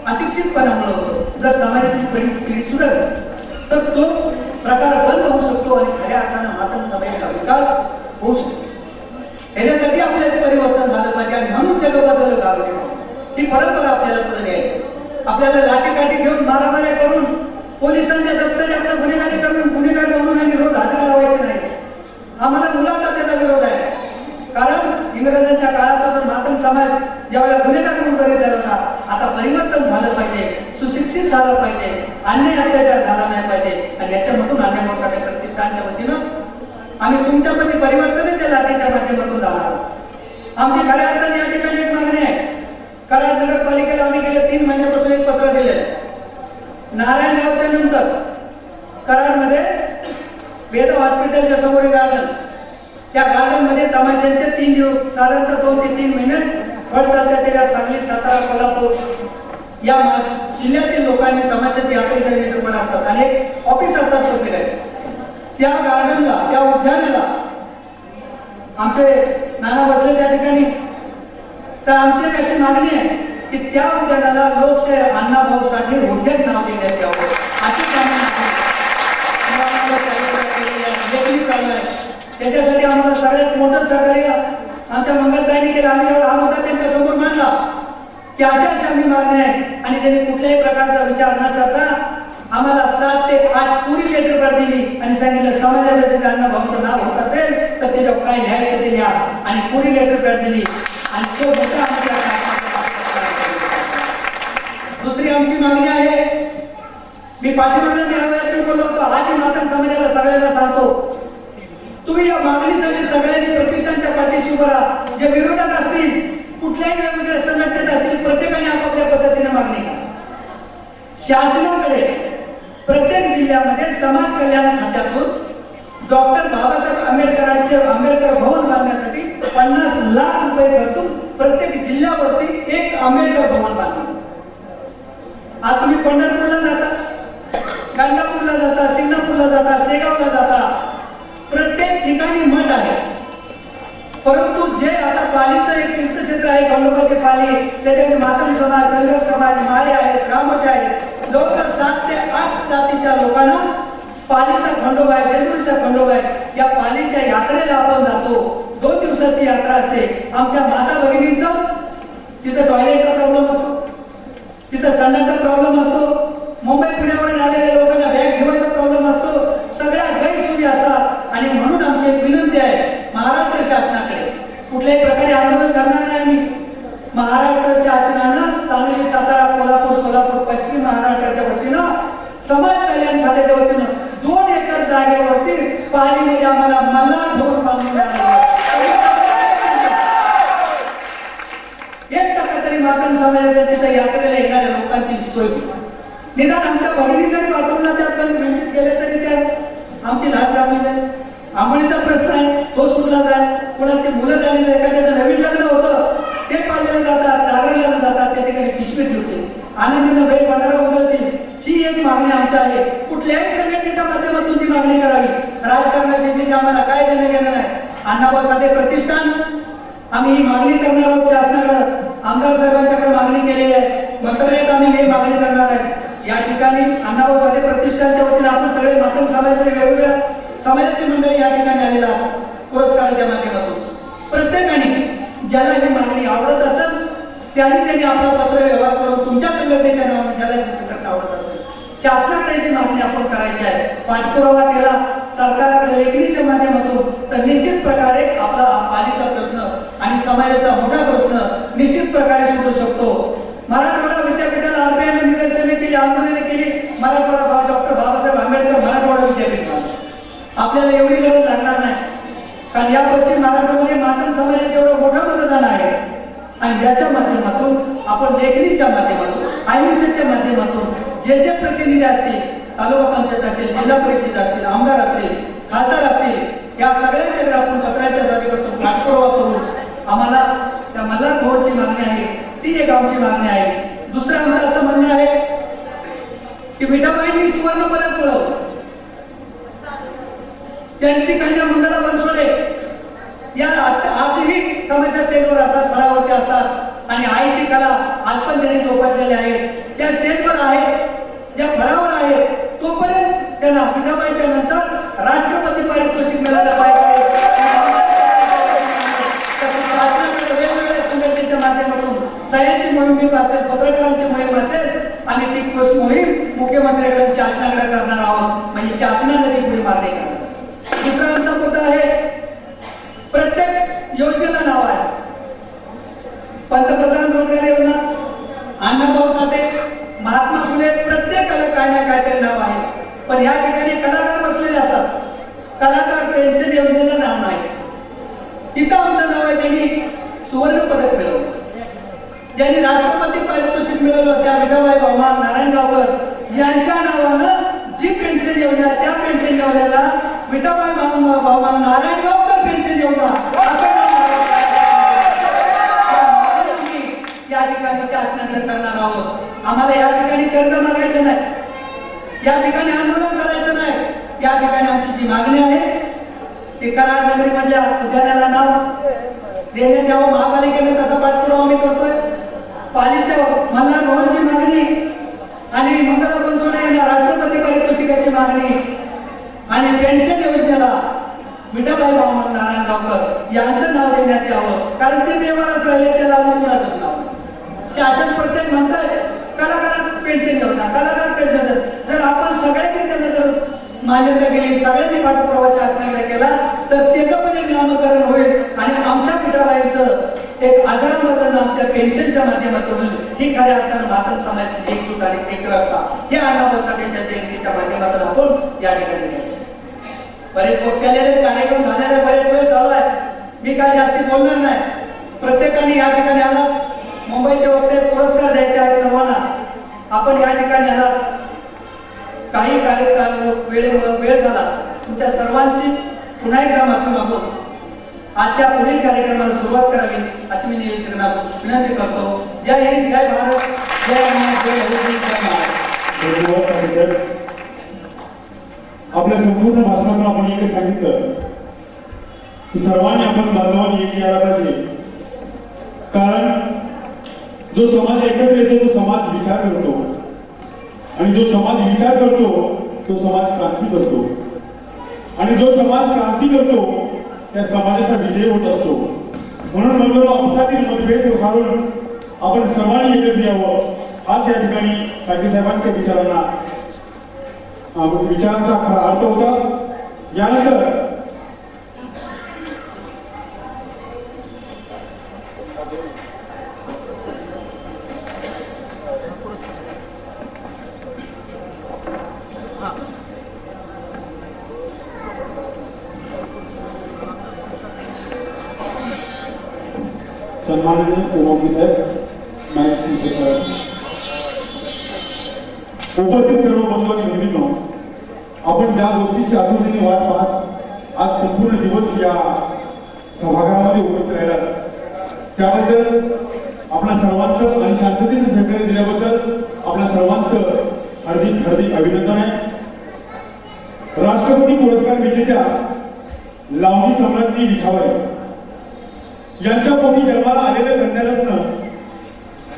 S5: अशिक्षितपणामुळे होतो. जर समाजाची पिढी सुधारली तर तो प्रकार बंद होऊ शकतो आणि खऱ्या अर्थानं मात्र समाजाचा विकास होऊ शकतो. याच्यासाठी आपल्याला परिवर्तन झालं पाहिजे आणि म्हणून जगबद्दल गावले ही परंपरा आपल्याला पुढे न्यायची. आपल्याला लाठीकाठी घेऊन मारामाऱ्या करून पोलिसांच्या दप्तरी आपल्या गुन्हेगारी करून गुन्हेगार म्हणून आणि रोज हजेरी लावायची नाही. आम्हाला मुलांना त्याचा विरोध आहे. कारण इंग्रजांच्या काळापासून मातंग समाज ज्यावेळेला गुन्हेगार म्हणून बरेच झाला होता, आता परिवर्तन झालं पाहिजे, सुशिक्षित झालं पाहिजे, अन्याय अत्याचार झाला नाही पाहिजे आणि याच्यामधून अन्याय मोठ्या प्रतिष्ठानच्या वतीनं आम्ही तुमच्यामध्ये परिवर्तनच त्या लाटेच्या माध्यमातून झाला. आमची खऱ्या अर्थाने या ठिकाणी एक मागणी आहे. कराड नगरपालिकेला आम्ही गेल्या 3 महिन्यापासून एक पत्र दिले. नारायणगावच्या नंतर कराडमध्ये वेद हॉस्पिटलच्या समोर गार्डन, त्या गार्डन मध्ये तमाशांचे 3 दिवस साधारणतः 2 ते 3 महिने पडतात. त्याच्यात सांगली, सातारा, कोल्हापूर या जिल्ह्यातील लोकांनी तमाशाची यात्रेकडे निर्माण असतात आणि एक ऑफिस असतात छोटे. त्या गार्डनला, त्या उद्यानाला आमचे नाना बसले त्या ठिकाणी. तर आमची एक अशी मागणी आहे की त्या उद्यानाला लोकशाही अण्णाभाऊ साठे उद्यान नाव देण्यात यावं अशी त्याच्यासाठी आम्हाला सगळ्यात मोठं सहकार्य आमच्या मंगलताईंनी केलं. आम्ही जेव्हा हा मुद्दा त्यांच्या समोर मांडला की अशा आम्ही मागण्या आहे आणि त्यांनी कुठल्याही प्रकारचा विचार न करता आम्हाला 7 ते 8 पुरी लेटर पॅड दिली आणि सांगितलं समाजाचं त्याचं अण्णाभाऊचं नाव होत असेल तर त्याच्यावर काय लिहायचं ते लिहा आणि पुरी लेटर पॅड दिली आणि तो मोठा आमच्या. दुसरी आमची मागणी आहे, मी पाठीमागे मेळाव्यात बोललो होतो, आजही मातंग समाजाला सगळ्यांना सांगतो, तुम्ही या मागणीसाठी सगळ्यांनी प्रतिष्ठानच्या पाठीशी उभं राहा. जे विरोधक असतील, कुठल्याही वेगवेगळ्या संघटनेत असतील, प्रत्येकाने आपापल्या पद्धतीने मागणी करा. शासनाकडे प्रत्येक जिल्ह्यामध्ये समाज कल्याण खात्यातून डॉक्टर बाबासाहेब आंबेडकरांचे आंबेडकर भवन बांधण्यासाठी 50 लाख रुपये खर्चून प्रत्येक जिल्ह्यावरती एक आंबेडकर भवन बांधलं. आज तुम्ही पंढरपूरला जाता, गाणगापूरला जाता, सिंगणापूरला जाता, शेगावला जाता, प्रत्येक ठिकाणी मठ आहे. परंतु जे आता पालीचं एक तीर्थक्षेत्र आहे, खंडोबाची पाली, त्याच्यामध्ये मातंग समाज, धनगर समाज, माळी आहेत, रामोशी आहेत, जवळजवळ 7 ते 8 जातीच्या लोकांना पालीचा खंडोबा आहे, जेजुरीचा खंडोबा आहे. या पालीच्या यात्रेला आपण जातो, 2 दिवसाची यात्रा असते. आमच्या माता भगिनींचं तिथं टॉयलेटचा प्रॉब्लेम असतो, तिथं संडासचा प्रॉब्लेम असतो, मुंबई पुण्यावरून आलेल्या लोकांना बॅग घेवायचा प्रॉब्लेम असतो, सगळ्या गैरसोयी असतात. आणि म्हणून आमची एक विनंती आहे महाराष्ट्र शासनाकडे, कुठल्याही प्रकारे आंदोलन करणार नाही आम्ही. महाराष्ट्र शासनानं सांगली, सातारा, कोल्हापूर, सोलापूर, पश्चिम महाराष्ट्राच्या वतीनं समाज कल्याण खात्याच्या वतीनं 2 एकर जागेवरती पालीमध्ये आम्हाला मल्हार भवन बांधून मिळालं. 1% तरी मातंग समाजाच्या तिथे यात्रेला येणाऱ्या लोकांची सोय. निदान आमच्या भगिनी जरी बाथरूमला आपण विनंतीत गेले तरी त्या आमची लाज राखली जाईल. आंबोलीचा प्रश्न आहे, तो सुटला जाईल. कोणाची मुलं झालेली, एखाद्याचं नवीन लग्न होतं ते पाहिलेलं जातात, जागरणाला जातात, त्या ठिकाणी पिशवी ठेवते, आनंदीनं बैल भंडारा उजळतील. ही एक मागणी आमची आहे. कुठल्याही संघटनेच्या माध्यमातून ती मागणी करावी. राजकारणाची जी आम्हाला काय देणं घेणं नाही. अण्णाभाऊ साठे प्रतिष्ठान आम्ही ही मागणी करणार आहोत शासनाकडे. आमदार साहेबांच्याकडे मागणी केलेली आहे, मंत्रालयात आम्ही हे मागणी करणार आहे. या ठिकाणी अण्णाभाऊ साठे प्रतिष्ठानच्या वतीने आपण सगळे मातंग समाजाचे वेगवेगळ्या समाजाची मंडळी या ठिकाणी आलेला पुरस्काराच्या माध्यमातून प्रत्येकाने ज्याला ही मागणी आवडत असेल त्यांनी आपला पत्र व्यवहार करून तुमच्या संघटनेच्या नावाने ज्याला जी संघटना आवडत असेल शासनाकडे जी मागणी आपण करायची आहे. पाठपुरावा केला सरकारकडे लेखणीच्या माध्यमातून तर निश्चित प्रकारे आपला पालीचा प्रश्न आणि समाजाचा मोठा प्रश्न निश्चित प्रकारे सुटू शकतो. मराठवाडा विद्यापीठाला आरपीआयने निदर्शने केली, आंदोलने केली. मराठवाडा डॉक्टर बाबासाहेब आंबेडकर मराठवाडा विद्यापीठ झालं. आपल्याला एवढी गरज लागणार नाही, कारण या पश्चिम महाराष्ट्रामध्ये मातंग समाजाचं एवढं मोठं मतदान आहे आणि याच्या माध्यमातून आपण लेखणीच्या माध्यमातून, आयुष्याच्या माध्यमातून जे जे प्रतिनिधी असतील, तालुका पंचायत असेल, जिल्हा परिषद असतील, आमदार असतील, खासदार असतील, या सगळ्यांच्याकडे आपण पत्राच्या जागेपासून पाठपुरावा करून आम्हाला त्या मल्हार भवनची मागणी आहे ती एक आमची मागणी आहे. दुसरं आमचं असं म्हणणं आहे की विठाबाईंनी सुवर्ण पदक मिळवलं. त्यांची कन्या मंगला बनसोडे या आजही समाजाच्या स्टेजवर असतात, फळावरती असतात आणि आईची कला आज पण त्यांनी जोपासलेली आहे. त्या स्टेजवर आहेत, ज्या फळावर आहेत, तोपर्यंत त्यांना विठाबाईच्या नंतर राष्ट्रपती पारितोषिक मिळालं पाहिजे. वेगवेगळ्या संघटनेच्या माध्यमातून सह्यांची मोहीम असेल, पत्रकारांची मोहीम असेल, आम्ही ती मोहीम मुख्यमंत्र्यांकडे शासनाकडे करणार आहोत, म्हणजे शासनाने ती पुढे मागणी करणार. दुसरा आमचा मुद्दा आहे, प्रत्येक योजनेला नाव आहे. पंतप्रधान रोजगार योजना, अण्णाभाऊ साठे, महात्मा फुले, प्रत्येकाला काय ना काहीतरी नाव आहे. पण या ठिकाणी कलाकार बसलेले असतात, कलाकार पेन्शन योजनेला नाव नाही. तिथं आमचं नाव आहे ज्यांनी सुवर्ण पदक मिळवलं, ज्यांनी राष्ट्रपती पारितोषिक मिळवलं, त्या विठाबाई भामा नारायणगावकर यांच्या नावानं जी पेन्शन योजना, त्या पेन्शन योजनेला विठाबाई भामा नारायणगावकर पेन्शन योजना असं या ठिकाणी शासनाकडे करणार आहोत. आम्हाला या ठिकाणी कर्ज मागायचं नाही, या ठिकाणी आंदोलन करायचं नाही. या ठिकाणी आमची जी मागणी आहे ती कराड नगरी मधल्या उद्यानाला नाव देण्यात यावं. महापालिकेने तसा पाठपुरावा आम्ही करतोय. पालीच्या मल्हार भवनची मागणी आणि मंगला बनसोडे यांना राष्ट्रपती पारितोषिकाची मागणी आणि पेन्शन योजनेला विठाबाई भामा नारायणगावकर यांचं नाव देण्यात यावं. कारण ते व्यवहारच राहिले, त्याला अजून कुणाचंच नाव. शासन प्रत्येक म्हणतंय कलाकार पेन्शन योजना, कलाकार पेन्शन. जर आपण सगळ्यांनी त्याला जर मान्यता केली, सगळ्यांनी पाठपुरावा शासनाकडे केला, तर त्याचं पण एक नामकरण होईल आणि आमच्या विठाबाईंचं एक आदरांबद्दल आमच्या पेन्शनच्या माध्यमातून ही खऱ्या अर्थानं मातंग समाजाची एकजूट आणि एकरसता हे अण्णाभाऊ साठेंच्या जयंतीच्या माध्यमातून आपण या ठिकाणी घ्यायचे. बरेच पोहोचलेले कार्यक्रम झालेले बरेच वेळ चालू आहे, मी काय जास्ती बोलणार नाही. प्रत्येकाने या ठिकाणी आला, मुंबईचे वक्ते पुरस्कार द्यायचे आहेत सर्वांना. आपण या ठिकाणी आला, काही कार्यक्रम वेळ झाला, तुमच्या सर्वांची पुन्हा एकदा माफी मागतो. आजच्या पुढील कार्यक्रमाला सुरुवात करावी अशी मी निवेदनाला विनंती करतो. जय हिंद, जय भारत, जय महाराष्ट्र, जय हिंद, जय महाराष्ट्र.
S3: आपल्या संपूर्ण भाषणातून आपण एक सांगितलं की सर्वांनी आपण बांधवांनी एक यायला पाहिजे. कारण जो समाज एकत्र येतो तो समाज विचार करतो आणि जो समाज विचार करतो तो समाज क्रांती करतो आणि जो समाज क्रांती करतो त्या समाजाचा विजय होत असतो. म्हणून म्हणलो आपसातील मतभेद घालून आपण सर्वांनी एकत्र यावं हाच या ठिकाणी साठे साहेबांच्या विचारांचा खरा अर्थ होता. यानंतर सन्माननीय उपमुख्यमंत्री साहेब, उपस्थित सर्व बंधू आणि भगिनींनो, आपण ज्या गोष्टीची आतुरतेने वाट पाहत आज संपूर्ण दिवस या सभागृहामध्ये उपस्थित राहिला त्याबद्दल आपल्या सर्वांचं आणि शांततेचं सहकार्य दिल्याबद्दल आपल्या सर्वांचं हार्दिक हार्दिक अभिनंदन आहे. राष्ट्रपती पुरस्कार विजेत्या लावणी सम्राज्ञी विठाबाई यांच्या पोटी जन्माला आलेले कन्यारत्न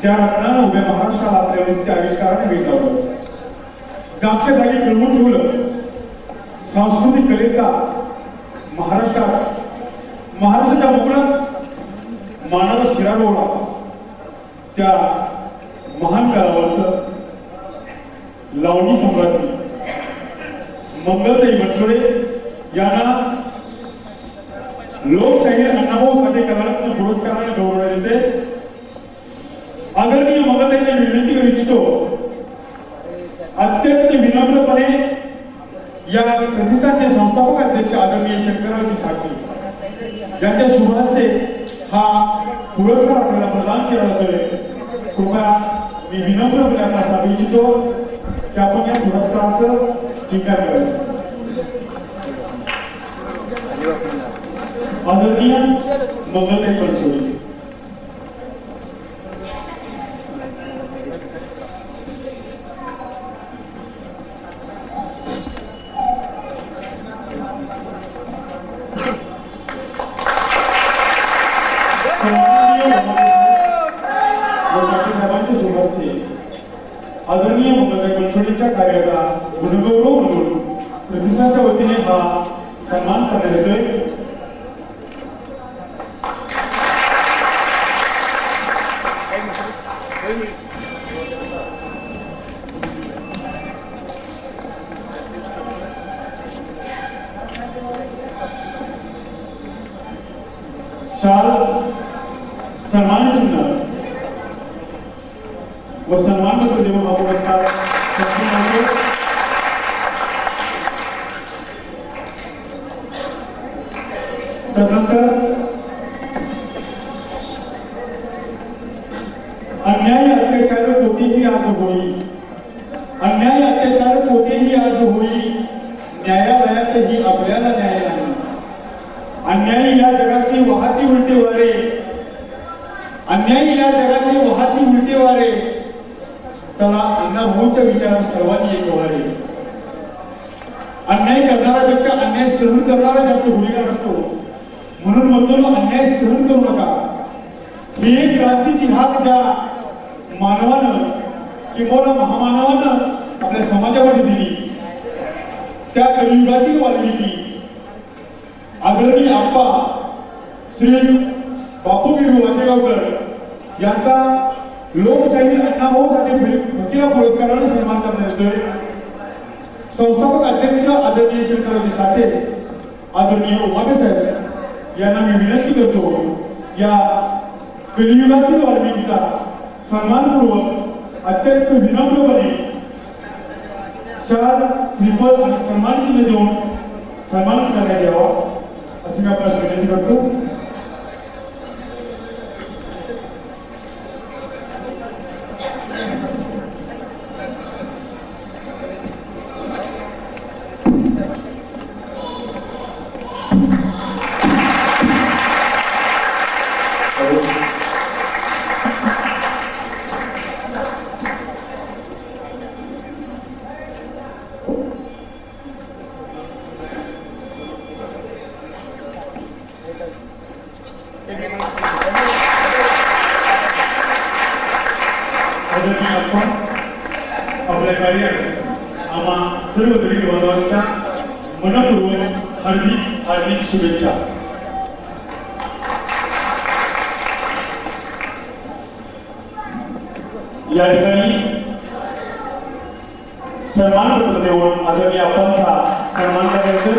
S3: ज्या रत्नानं उभ्या महाराष्ट्राला आपल्या वृत्ती आविष्काराने वेचवलं, जागच्या जागी फिरवून ठेवलं, सांस्कृतिक कलेचा महाराष्ट्राच्या मुकुटात मानाचा शिरा रोवला त्या महान कलावंत लावणी सम्राज्ञी मंगलताई बनसोडे यांना लोकशाहीर अण्णाभाऊ साठे कलारत्न पुरस्काराने गौरवण्यात येते. आदरणीय मंगलताईंना विनंती करू इच्छितो, अत्यंत विनम्रपणे या प्रतिष्ठानचे संस्थापक अध्यक्ष आदरणीय शंकररावजी साठे यांच्या शुभ हस्ते हा पुरस्कार आपल्याला प्रदान केला जातोय. कृपया मी विनम्रपणे आपल्याला सांगू इच्छितो की आपण या पुरस्काराचा स्वीकार करायचा. आदरणीय मंगलताई बनसोडे. आदरणीय मंगलराय बनसोडेंच्या कार्याचा गुणगौरव म्हणून प्रतिष्ठानच्या वतीने हा सन्मान करण्यात येतोय. शाल, सन्मान चिन्ह व सन्मानपत्र देऊन हा पुरस्कार संपन्न होतो. त्यानंतर अन्याय अत्याचार कोठेही आज होई, अन्याय अत्याचार कोठेही आज होई, न्यायालयातही आपल्याला न्याय नाही. अन्याय या जगाची वाहती उलटी वारे, अन्याय या जगाची वाहती उलटी वारे, चला अण्णाभाऊंच्या विचारात सर्वांनी एक वारे. अन्याय करणाऱ्यापेक्षा अन्याय सहन करणारा जास्त गुन्हेगार असतो. म्हणून म्हणतो अन्याय सहन करू नका. ही एक क्रांतीची हाक ज्या मानवानं किंवा महामानवानं आपल्या समाजामध्ये दिली, त्या कलियुगातील वाल्मिकी आदरणीय आप्पा श्री बापू बिरू वाटेगावकर यांचा लोकशाही अण्णाभाऊसाठी फकीरा पुरस्काराने सन्मान करण्यात येतोय. संस्थापक अध्यक्ष आदरणीय शंकरराव साठे, आदरणीय उमापे साहेब यांना मी विनंती करतो, या कलियुगातील वाल्मिकीचा सन्मानपूर्वक अत्यंत विनम्रपणे शाल, श्रीफळ आणि सन्मान चिन्ह देऊन सन्मान करण्यात यावा अशी मी आपल्याला विनंती करतो. आपल्या कार्यास आम्हा सर्व गरीब बांधवांच्या मनपूर्वक हार्दिक हार्दिक शुभेच्छा. या ठिकाणी सन्मानपत्र देऊन आदरणीय आप्पांचा सन्मान करायचं.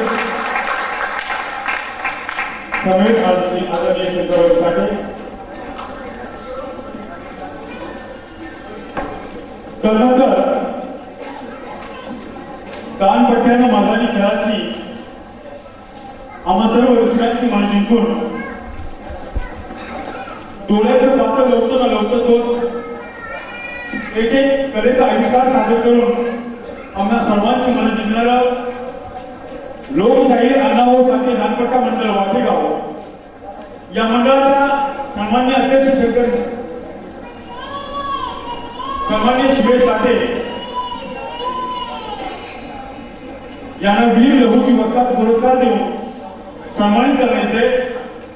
S3: समेत आदरणीय शंकरराव साठे, त्यानंतर दानपट्ट्यानं मैदानी खेळाची आम्हा सर्व रसिकांची मान जिंकून डोळ्याचं पात्र लवतो ना लवतो तोच एक एक कलेचा आविष्कार सादर करून आम्हा सर्वांची मन जिंकणारं लोकशाही अण्णाभाऊ साठे दानपट्टा मंडळ वाटेगाव या मंडळाच्या सन्मान्य अध्यक्ष सन्मान्य शिवेश साठे यांना वीर लघु दिवसात पुरस्कार देऊन सन्मानित करण्यात येते.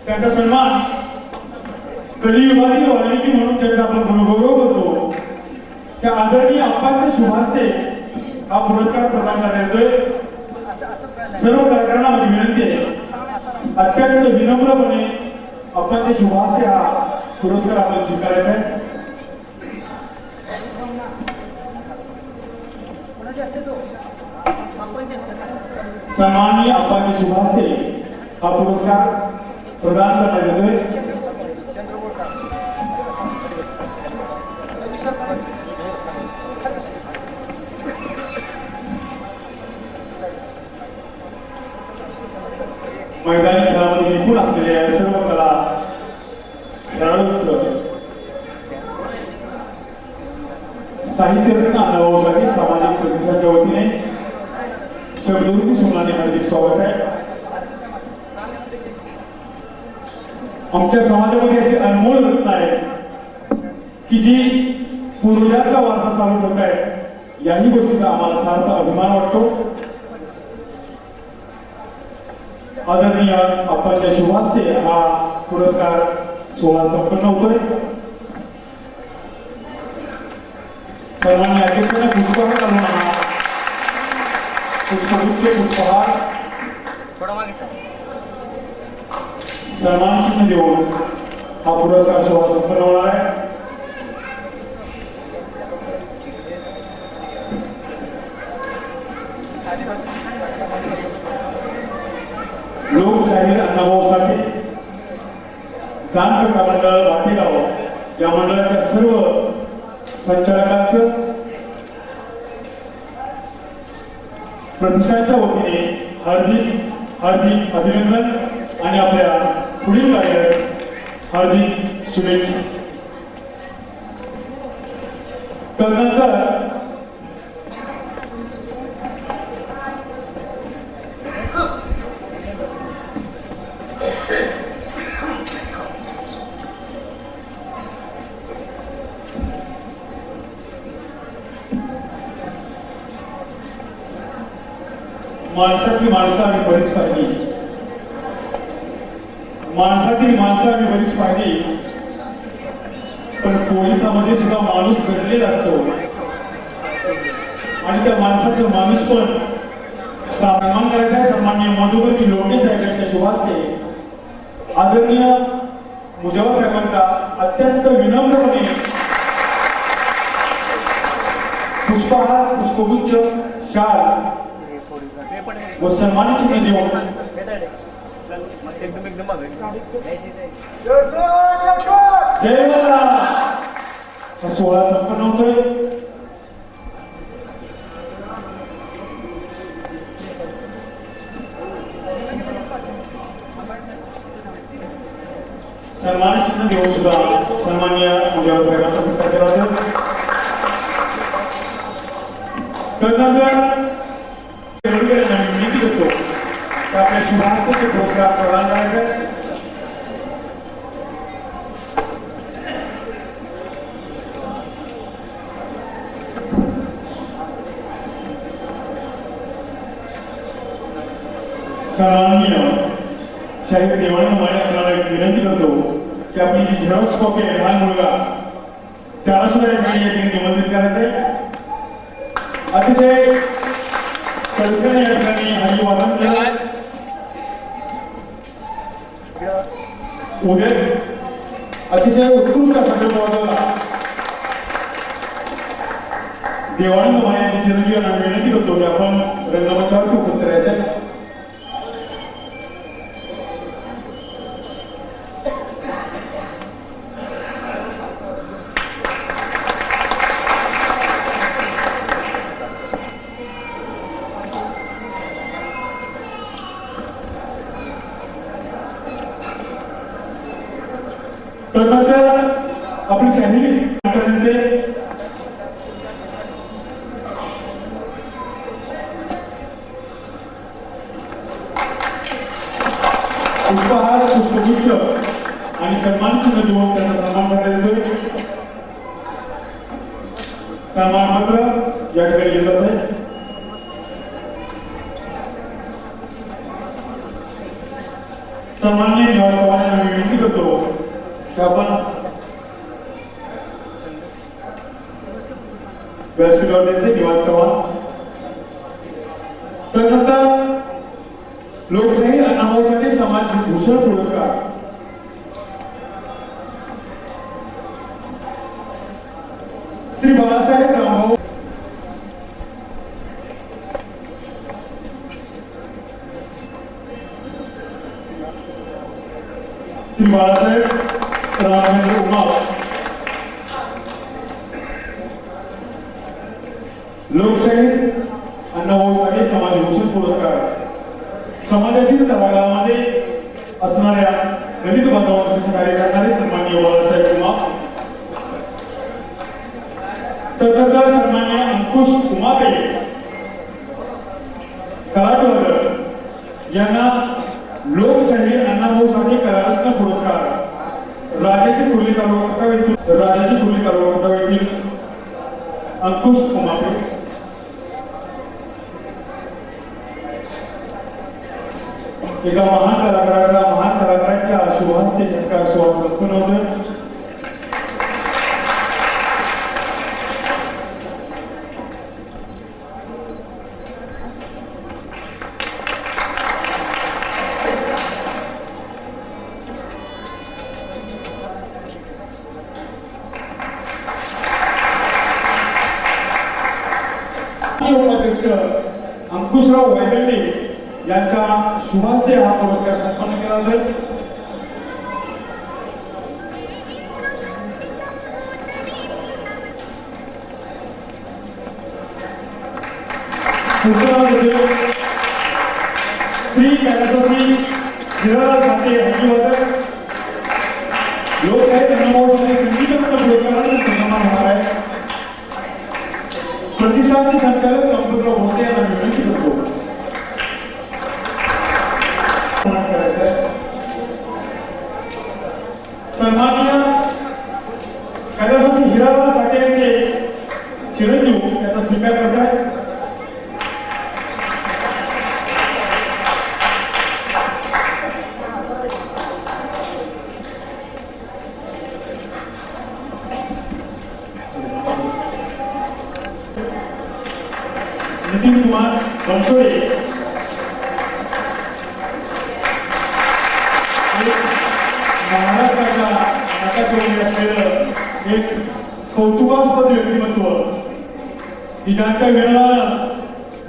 S3: त्यांचा सन्मान कलियुगातील वाल्मिकी म्हणून त्यांचा आपण गुणगौरव करतो. त्या आदरणीय आप्पांच्या शुभास्ते हा पुरस्कार प्रदान करण्यात येतोय. सर्व कलाकारांना माझी विनंती आहे, अत्यंत विनम्रपणे आप्पांच्या शुभास्ते हा पुरस्कार आपल्याला स्वीकारायचा आहे. सन्माननीय आप्पांच्या शुभास्ते हा पुरस्कार प्रदान करण्यात येतोय. मैदानी खेळामध्ये निपुण असलेल्या सर्व कला खेळाडूंचं साहित्यरत्न अण्णाभाऊसाठी सामाजिक प्रतिष्ठानच्या वतीने शब्दरूपी सुमनाने हार्दिक स्वागत आहे. आमच्या समाजामध्ये असे अनमोल रत्न आहे की जी पूर्वजांचा वारसा चालू ठेवत आहे. याही गोष्टीचा आम्हाला सार्थ अभिमान वाटतो. आदरणीय आप्पांच्या शुभास्ते हा पुरस्कार सोहळा संपन्न होतोय. सन्माननीय अध्यक्षांना पुष्पहार घालून आणा. पुष्पगुच्छ पुष्पहार
S4: थोडं मागे सर.
S3: सन्मान चिन्ह देऊन हा पुरस्कार सोहळा संपन्न होणार आहे. लोकशाहीर अण्णाभाऊ साठे दानकथा मंडळ भाटीगाव या मंडळाच्या सर्व संचालकांचं प्रतिष्ठानच्या वतीने हार्दिक हार्दिक अभिनंदन आणि आपल्या पुढील कार्यास हार्दिक शुभेच्छा. तदनंतर माणसातली माणसं आम्ही बरीच पाहिली. माणसातील माणसं आम्ही बरीच पाहिली, पण पोलिसामध्ये सुद्धा माणूस घडलेला असतो आणि त्या माणसाचं माणूस पण सन्मान करायचा आहे. सन्माननीय मधुकर लोंढे साहेबांच्या शुभास्ते आदरणीय मुजवर साहेबांचा अत्यंत विनम्रपणे पुष्पहार पुष्पगुच्छ शाल व सन्मानित चिन्ह देऊन
S4: एकदम मागे.
S3: जय मला हा सोहळा संपन्न होतोय. सन्मानित चिन्ह देऊन सुद्धा सन्माननीय मुजवर साहेबांचा सत्कार केला जातो. तदनंतर विनंती करतो की आपल्या शुभास्तेचे पुरस्कार प्रदान करायचे. सन्माननीय शाहीर देवानंद माने आपल्याला एक विनंती करतो की आपली जी झेरॉक्स कॉपी आहे लहान मुलगा त्याला सुद्धा या ठिकाणी निमंत्रित करायचंय. अतिशय कल्पना या ठिकाणी हरिवादन केलं. उद्या अतिशय उत्कृष्ट संदर्भ वाजवला. देवानंद माने यांची चिरंजीवांना विनंती करतो की आपण रंगमंचावरती उपस्थित राहायचं. तदनंतर आपली शाहिरी पुष्पहार पुष्पगुच्छ आणि सन्मान चिन्ह देऊन त्यांचा सन्मान करण्यात येतोय. सन्मान पत्र या ठिकाणी घेतलं जात आहे. सन्माननीय निवास चव्हाण विनंती करतो की आपण व्यासपीठावर येते निवास चव्हाण. त्यानंतर लोकशाही अण्णाभाऊ साठे समाज भूषण पुरस्कार श्री बाळासाहेब रामभाऊ श्री बाळासाहेब रामेंद्र उमाव लोकशाही अण्णाभाऊ साठे समाज भूषण पुरस्कार समाजातील तळागाळामध्ये असणाऱ्या दलित बांधवांसाठी कार्य करणारे सन्माननीय बाळासाहेब उमाव. तदनंतर सन्माननीय अंकुश उमापे कलाटवर्ग यांना लोकशाही अण्णाभाऊ साठे कलारत्न पुरस्कार राजाची खुर्ली तालुका येथील अंकुश उमापे. एका महान कलाकारांच्या शुभहस्ते सत्कार सोहळा संपन्न होतोय. उपाध्यक्ष अंकुशराव वायगंडे यांच्या शुभास्ते हा पुरस्कार संपन्न केला जाईल. श्री कैलासवासी हिरालाल साठे हरिवादक लोकसाहित्य महोत्सवाचे संगीतरत्न पुरस्काराने सन्मान होणार आहे. प्रतिष्ठानचे संचालक संपतराव भोसले यांना विनंती करतो. सन्माननीय कैलासवासी हिरालाल साठे यांचे चिरंजीव याचा स्वीकार करत आहे. नितीन कुमार बनसोडे महाराष्ट्राच्या नाकाचोरी असलेलं एक कौतुकास्पद व्यक्तिमत्व की ज्यांच्या विरोधानं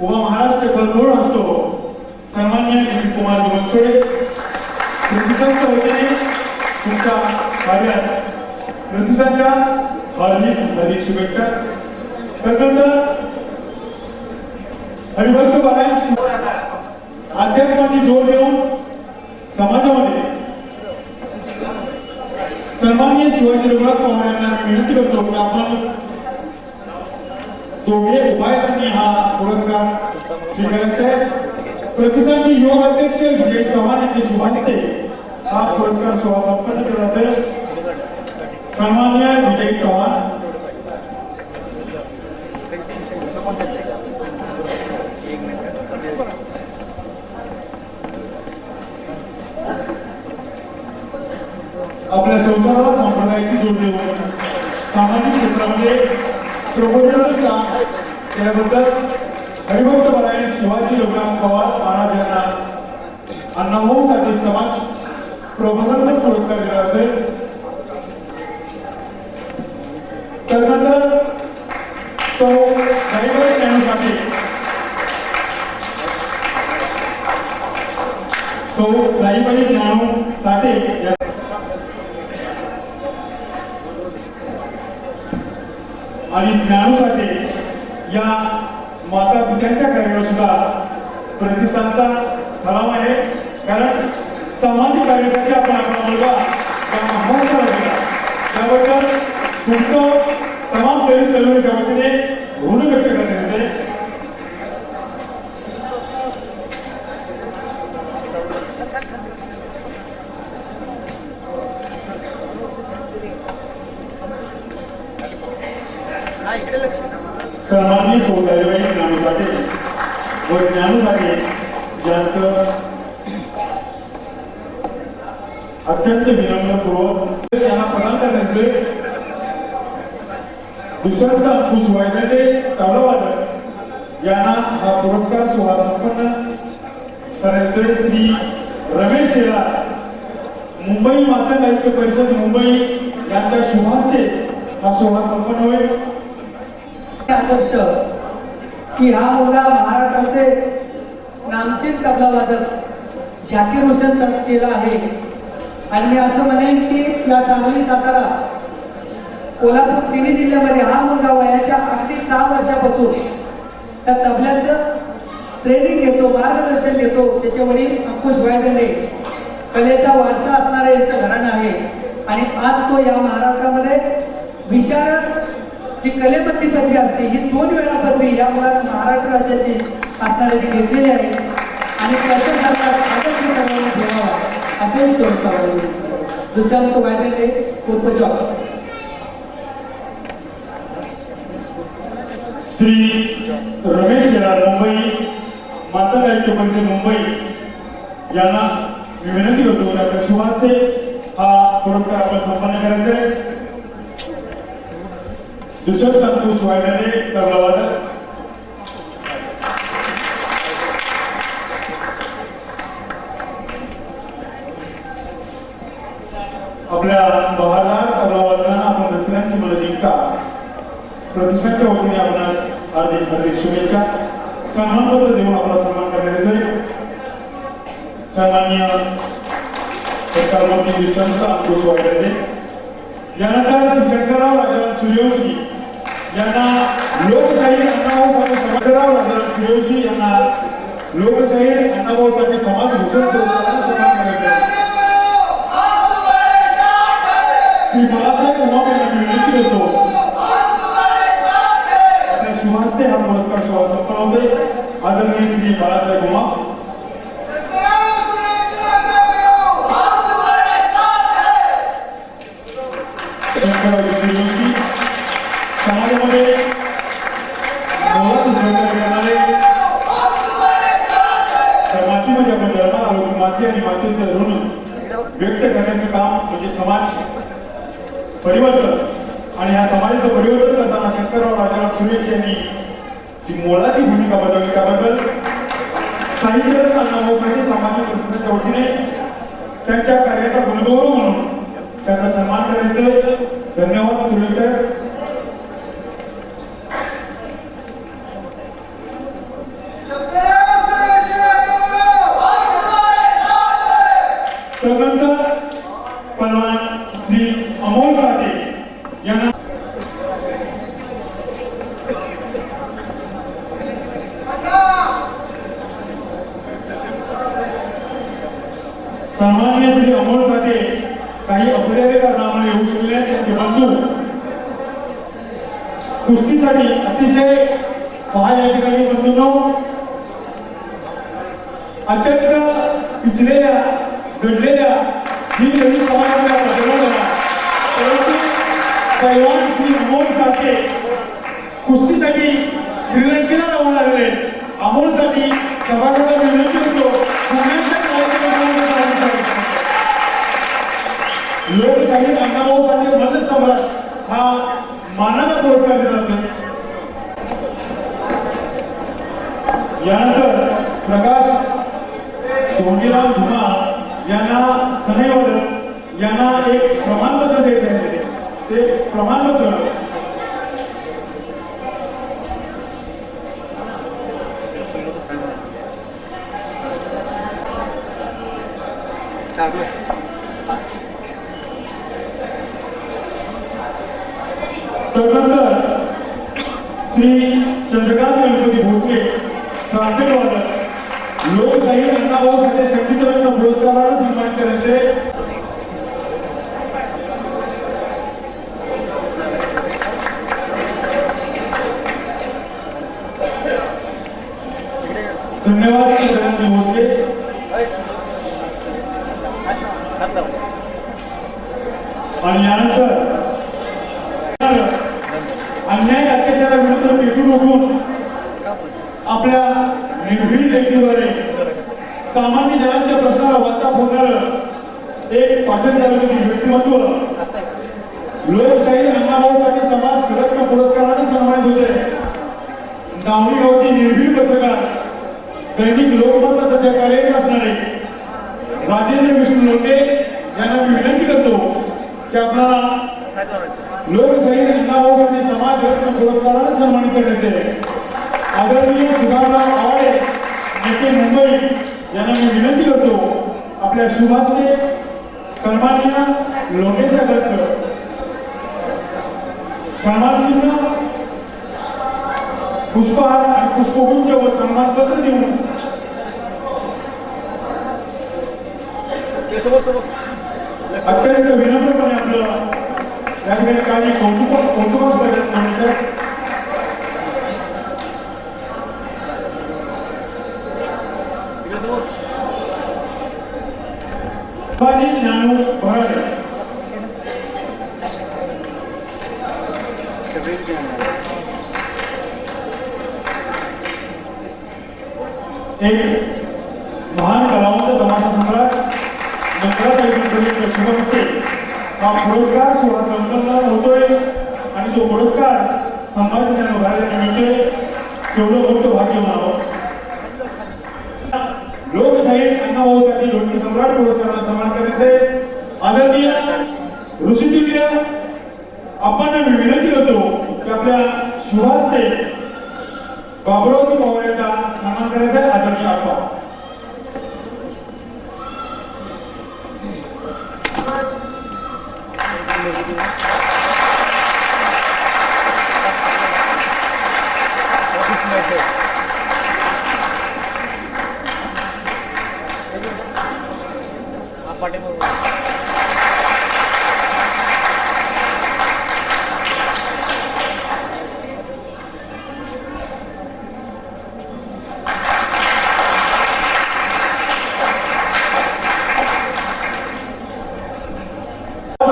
S3: उभा महाराष्ट्र भरपूर असतो. सन्माननीय नितीन कुमार बनसोडे प्रतिष्ठानच्या वतीने तुमच्या कार्यात प्रतिष्ठानच्या हार्दिक शुभेच्छा. त्यानंतर हरिभक्त बाळांची अध्यात्माची जोड देऊन समाजामध्ये सन्माननीय शिवाजी रघुनाथ पवार यांना विनंती करतो की आपण दोघे उभायतांनी हा पुरस्कार स्वीकारायचा आहे. प्रतिष्ठानचे युवा अध्यक्ष विजय चव्हाण यांचे शुभास्ते हा पुरस्कार सोहळा संपन्न केला जाईल. सन्माननीय विजय चव्हाण आपल्या संसाराला संप्रदायाची जोड देऊन सामाजिक क्षेत्रामध्ये प्रबोधनाचं काम केल्याबद्दल हरिभक्त बाळांनी शिवाजी रघुनाथ पवार महाराज यांना अण्णाभाऊ साठे समाज प्रबोधन पुरस्कार दिला जाईल. त्यानंतर सौ साईबाई ज्ञानू साठे आणि ज्ञानू साठे या माता पित्यांच्या कार्यावर सुद्धा प्रतिष्ठानचा सलाम आहे. कारण सामाजिक कार्यासाठी आपण आपला मुलगा दिला त्याबद्दल तुमचं तमाम तरी चळवळीच्या वतीने ऋण व्यक्त करण्यात येते. सन्माननीय सौदाईबाई ज्ञानू साठे व ज्ञानू साठे यांचं अत्यंत विनम्रपूर्वक यांना प्रदान करण्याचे दुसऱ्यांदा अंकुश वायगंडे तबलावादक यांना हा पुरस्कार सोहळा संपन्न करण्याचे श्री रमेश शेलार मुंबई माता साहित्य परिषद मुंबई यांच्या शुभास्ते हा सोहळा संपन्न होईल.
S5: आदर्श की हा मुलगा महाराष्ट्राचे नामचीन तबलावादक झाकीर हुसेन केला आहे. आणि मी असं म्हणेन की या सांगली सातारा कोल्हापूर तिन्ही जिल्ह्यामध्ये हा मुलगा वयाच्या अगदी 6 वर्षापासून त्या तबल्याचं ट्रेनिंग घेतो, मार्गदर्शन घेतो. त्याचे वडील अंकुश वायगंडे कलेचा वारसा असणारे यांचं घराणं आहे. आणि आज तो या महाराष्ट्रामध्ये विशारद जी कलेपती पदवी असते ही 2 वेळा पदवी या मुलानं महाराष्ट्र राज्याची असणारी ती घेतलेली आहे. आणि त्याच्यासारखा आदर्श ठेवावा असेही तो दुसऱ्या वायगंडे उपजॉब
S3: श्री रमेश शेलार मुंबई माता साहित्य परिषद मुंबई यांना मी विनंती करतो आपल्या शुभास्ते हा पुरस्कार आपण संपन्न करायचा आहे. दुसरं अंकुश वायगंडे तबलावादक आपल्या बहादार तबलावादकांना आपण दुसऱ्यांची मला जिंका प्रतिष्ठानच्या वतीने आपणास हार्दिक हार्दिक शुभेच्छा. सन्मानपत्र देऊन आपला सन्मान करण्यात येतोय. सन्माननीय सरकारमंत्री विश्रांत अंकुश वायदे यानंतर शंकरराव राजाराम सूर्यवंशी यांना लोकशाही अण्णाभाऊ शंकरराव राजाराम सूर्यवंशी यांना लोकशाही अण्णाभाऊसाठी समाज भूषण पुरस्काराने सन्मान करण्यात येईल. श्री बाळासाहेब उमाप यांना विनंती करतो आपल्या शुभास्ते हा पुरस्कार सोहळा संपवते. आदरणीय श्री बाळासाहेब उमाप समाजामध्ये मोलाचं सहकार्य करणारे त्या मातीमध्ये आपण जन्माला आलो की माती आणि मातीचं ऋण व्यक्त करण्याचं काम म्हणजे समाज परिवर्तन आणि ह्या समाजाचं परिवर्तन करताना शंकरराव राजाराम सुरेश यांनी जी मोलाची भूमिका बजावली त्याबद्दल साहित्य अण्णाभाऊसाठी सामाजिक संस्थेच्या वतीने त्यांच्या कार्याचा गुणगौरव म्हणून त्यांचा सन्मान करण्यात. धन्यवाद सुरेश साहेब. त्यानंतर पहलवान श्री अमोल साठे यांना सन्माननीय श्री अमोल साठे काही अपरिहार्य कारणामुळे येऊ शकले त्यांचे बंधू कुस्तीसाठी अतिशय पहा या ठिकाणी बंधूंनो अत्यंत पिचलेल्या घडलेल्या ही नवी समाजाला बदलवल्या परंतु पैलवान श्री अमोल साठे कुस्तीसाठी श्रीलंकेला रवाना झाले. अमोलसाठी सभागृहाला विनंती करतो पुण्याच्या लोकशाही अण्णाभाऊसाठी मत सम्राट हा मानाचा पुरस्कार दिला जातो. यानंतर प्रकाश धोंडीराम धुमा यांना सनईवादक यांना एक प्रमाणपत्र द्यायचे आहे. ते प्रमाणपत्र त्यानंतर श्री चंद्रकांत गणपती भोसले ट्राफिक वादक लोकशाही अण्णाभाऊसाठी संगीत रत्न पुरस्काराने सन्मानित करायचे. धन्यवाद चंद्रकांत भोसले. आणि यानंतर अन्याय अत्याचाराविरुद्ध पेटून उठून आपल्या निर्भीड लेखणीद्वारे सामान्य जनांच्या प्रश्नाला वाचा फोडणारं एक पाटण तालुक्यातील व्यक्तिमत्व लोकशाही अण्णाभाऊसाठी समाज रत्न पुरस्काराने सन्मानित होते. दावणी गावचे निर्भीड पत्रकार दैनिक लोकमत सध्या कार्यरत असणारे राजेंद्र विष्णू लोटे यांना मी विनंती करतो की आपल्याला लोकशाही अण्णाभाऊसाठी समाज रत्न पुरस्काराने सन्मानित करण्यात येते. आदरणीय सुधाकरराव आवाडे नेते मुंबई यांना मी विनंती करतो आपल्या शुभास्ते सन्माननीय लोटे साहेबांचं सन्मानचिन्ह पुष्पहार आणि पुष्पगुच्छ व सन्मानपत्र देऊन अत्यंत विनम्रपणे आपलं या ठिकाणी काही कौतुकास करायचं. शिवाजी ज्ञानू भराडे एक महान कलावंत तमाशा सम्राट शुभमस्ते हा पुरस्कार सोहळा संपन्न होतोय आणि तो पुरस्कार संभाजी ज्ञानू भराडे मिळतोय. तेवढं मोठं भाग्य म्हणावं. लोकशाही अण्णाभाऊसाठी लोकशाही सम्राट पुरस्काराला सन्मान करण्याचे आदरणीय ऋषितुल्य आपण मी विनंती करतो की आपल्या शुभास्ते बाबुरावजी पवार यांचा सन्मान करायचा आहे. आदरणीय आप्पा.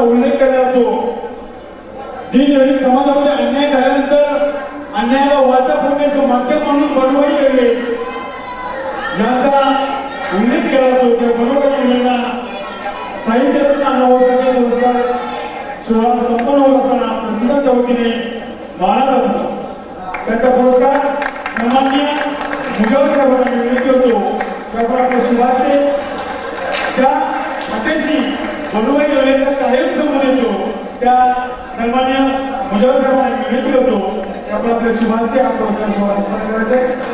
S3: उल्लेख करण्यात येतो जी समाजामध्ये अन्याय झाल्यानंतर अन्यायाला वाचा फोडण्याचं माध्यम म्हणून बनवाई केले यांचा उल्लेख केला जातो. त्या बनवाई मुलांना साहित्य रत्न अण्णाभाऊसाठे पुरस्कार सोहळा संपन्न होत असताना प्रतिष्ठानच्या वतीने मानला जातो. त्यांचा पुरस्कार सन्माननीय मुजवर साहेबांना विनंती होतो. त्यामुळे आपले सुभाषते ज्या हातेशी बनवाई योजनेचा कायम संबंध येतो त्या सन्माननीय मुजवर साहेबांना विनंती होतो त्यामुळे आपल्या सुभाषते हा पुरस्कार सोहळा संपन्न करायचा आहे.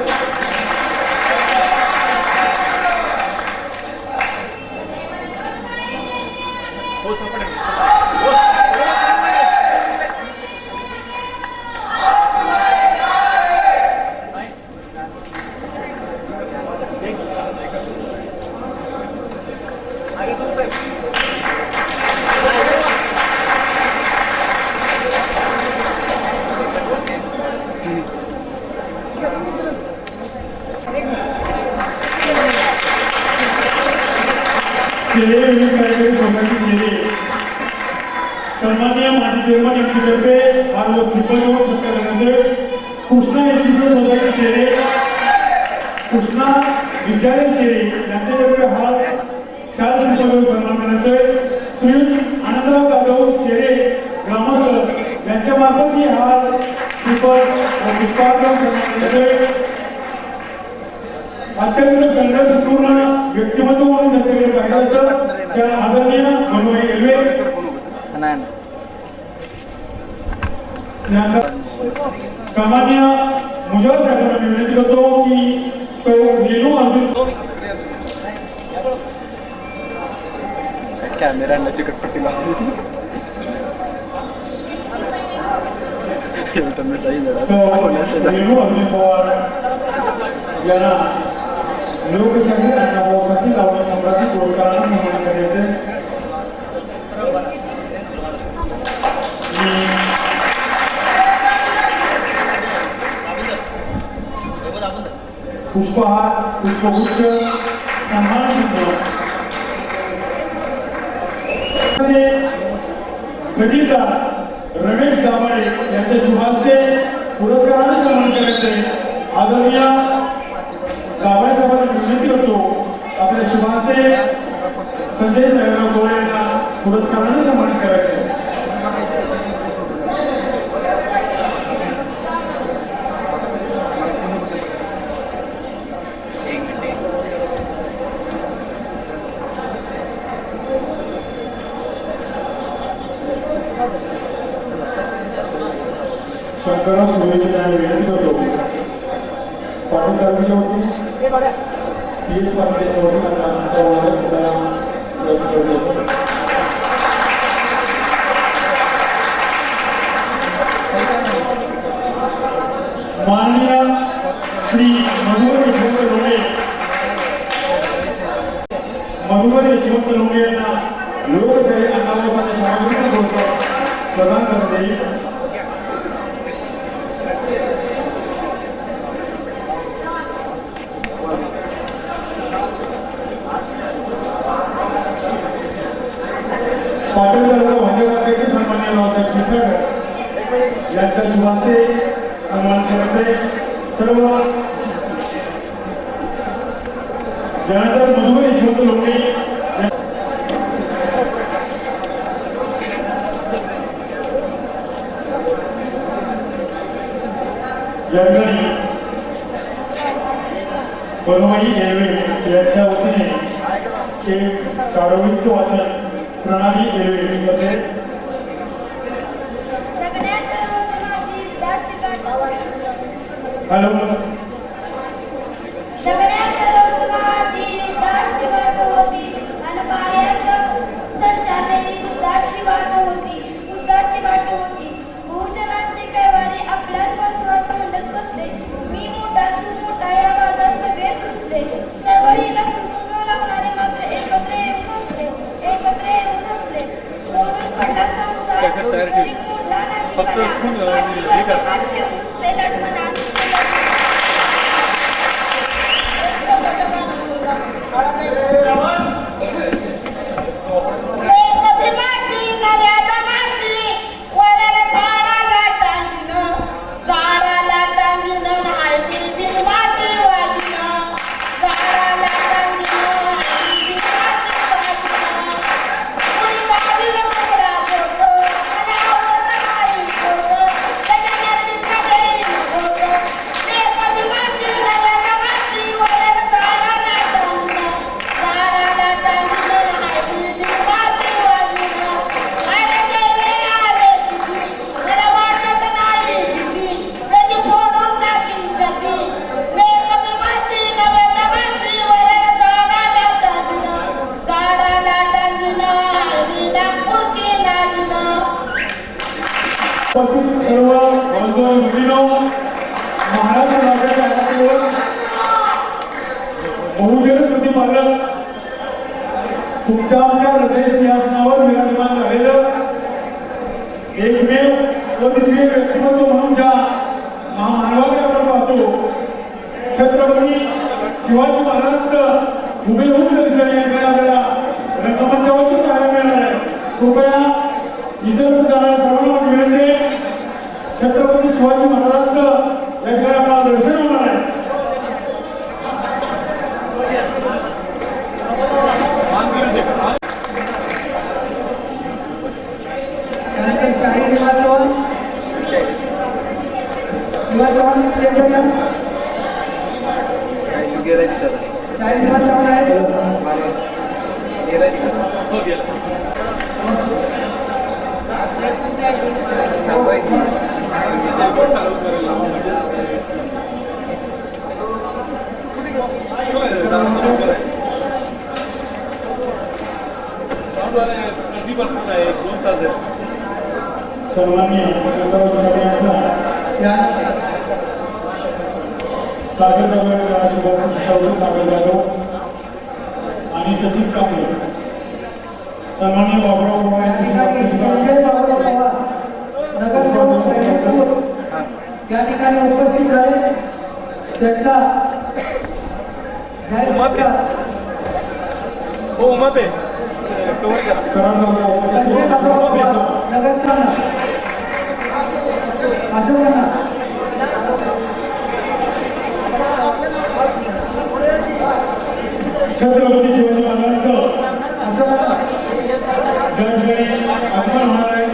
S3: सन्माननीय माजी चेअरमन यांच्यातर्फे आज श्रीफळ सत्कारानंतर कृष्णा एज्युकेशन सोसायटी शेरे कृष्णा विद्यालय शेरे यांच्यातर्फे हा चार श्रीफळ सन्मान करण्यात श्रीयुत आनंदराव जाधव शेरे ग्रामस्थ यांच्या मार्फत ही हा श्रीफळ पुष्पार्पण सन्मान करण्यात अत्यंत संघर्षपूर्ण व्यक्तिमत्व म्हणून जगले पाहिजे तर त्या आदरणीय बनवाई रेल्वे सामान्य मुजवर साहेबांना विनंती करतो की सौ रेणू अर्जुन
S4: कॅमेरा चिकटपट्टी लावली
S3: रेणू अर्जुन पवार यांना लोकशाही अण्णाभाऊसाठी लावणी सम्राटी पुरस्काराने सन्मान करण्याचे पुष्पहार पुष्पगुच्छ सन्मान कधीदार रमेश दाभाडे यांच्या शुभास्ते पुरस्काराने सन्मान करायचे. आदरणीय दाभाडे साहेबांना विनंती करतो आपल्या शुभास्ते संजय साहेबराव गोळे यांना पुरस्काराने सन्मान करायचे. शंकरराव सुरेश यांना विनंती करतो पाटील गाडीच्या वतीने PS पाटीलच्या वतीने माननीय श्री मधुकर यशवंत लोंढे यांना लोकशाही अण्णाभाऊसाठे सार्वजनिक पुरस्कार प्रदान करण्यात येईल. पाटील साहेब भाजपाध्यक्ष सन्माननीय रावसाहेब शिरसागर यांच्या शुभास्ते सन्मान करते. सर्व त्यानंतर मधुकर यशवंत लोंढे यांनी बनवाई रेल्वे यांच्या वतीने एक काळोखीचं वाचन प्रणाली रेल्वेमध्ये
S6: सगळ्यात महत्त्वाची त्या शिकायला
S3: हॅलो
S6: सगळ्या सर्वसमाजी उदासी वाट होती आणि पायात संचारलेली उदासी वाट होती बहुजनांची कैवारी आपल्याच बंधुवात भांडत बसले मी मोठा तू मोठा या वादात सगळेच रुसले चळवळीला सुरुंग लावणारे मात्र एकत्र येऊन हसले मोडून पडला संसार तरी मोडला नाही
S4: फक्त हे कर.
S6: नुसते लढमणाट
S3: उपस्थित सर्व बांधव भगिनींनो, महाराष्ट्र राज्याच्या आघाडीवर बहुजन प्रतिपादक तुमच्या आमच्या हृदय सिंहासनावर विराजमान झालेलं एकमेव व द्वितीय व्यक्तिमत्व म्हणून ज्या महामानवाकडे आपण पाहतो छत्रपती शिवाजी महाराजांचं हुबेहूब दर्शन या ठिकाणी आपल्याला रंगमंचावरती पाहायला मिळणार आहे. कृपया इतर जाणाऱ्या सर्वांना विनंती आहे, छत्रपती शिवाजी महाराजांचं या ठिकाणी आपल्याला दर्शन होणार आहे.
S5: त्यानंतर शाही निवास चव्हाण शाही निवास चव्हाण आहे.
S3: सन्माननीय छत्रपती सगळ्यांचा सागर जाधव सागर जाधव आणि सचिन कांबळे सन्माननीय बाबुराव पवार
S5: संजय बाबूराव पवार नगरसेवक शैलेशपूर या ठिकाणी उपस्थित झाले. त्यांचा
S4: हो मत आहे कवर करा.
S5: संजय बाबूराव पवार नगरसेवक अशोकांना
S3: छत्रपती शिवाजी महाराजांचं या ठिकाणी आगमन होणार आहे.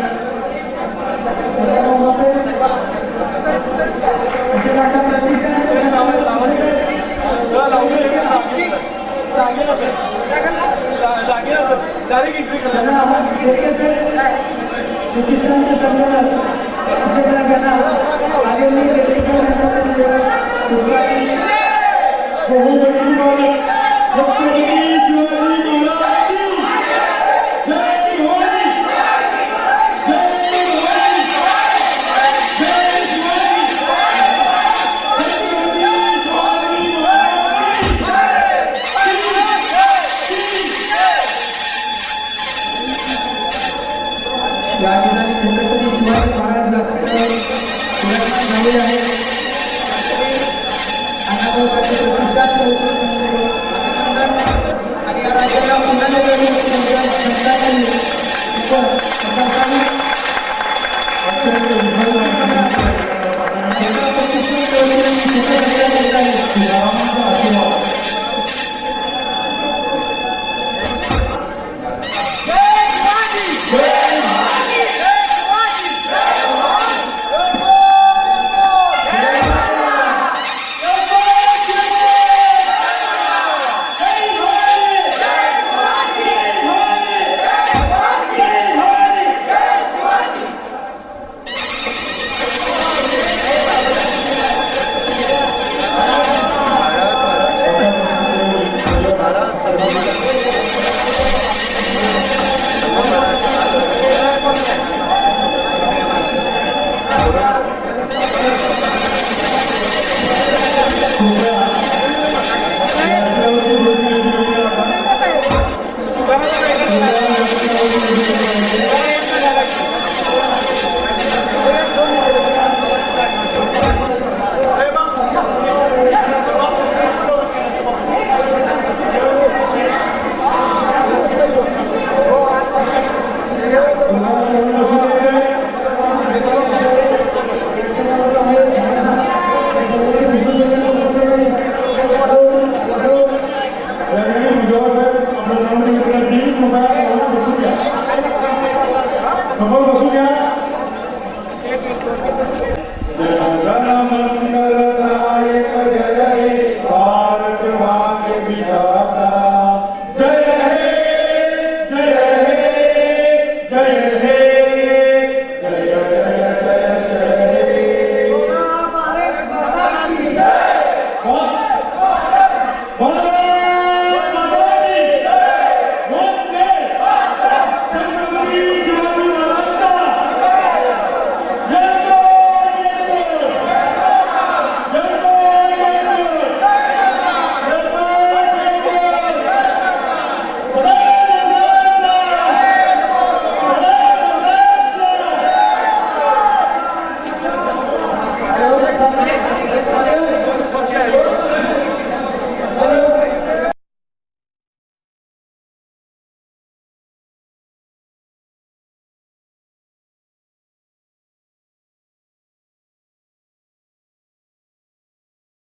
S5: आगे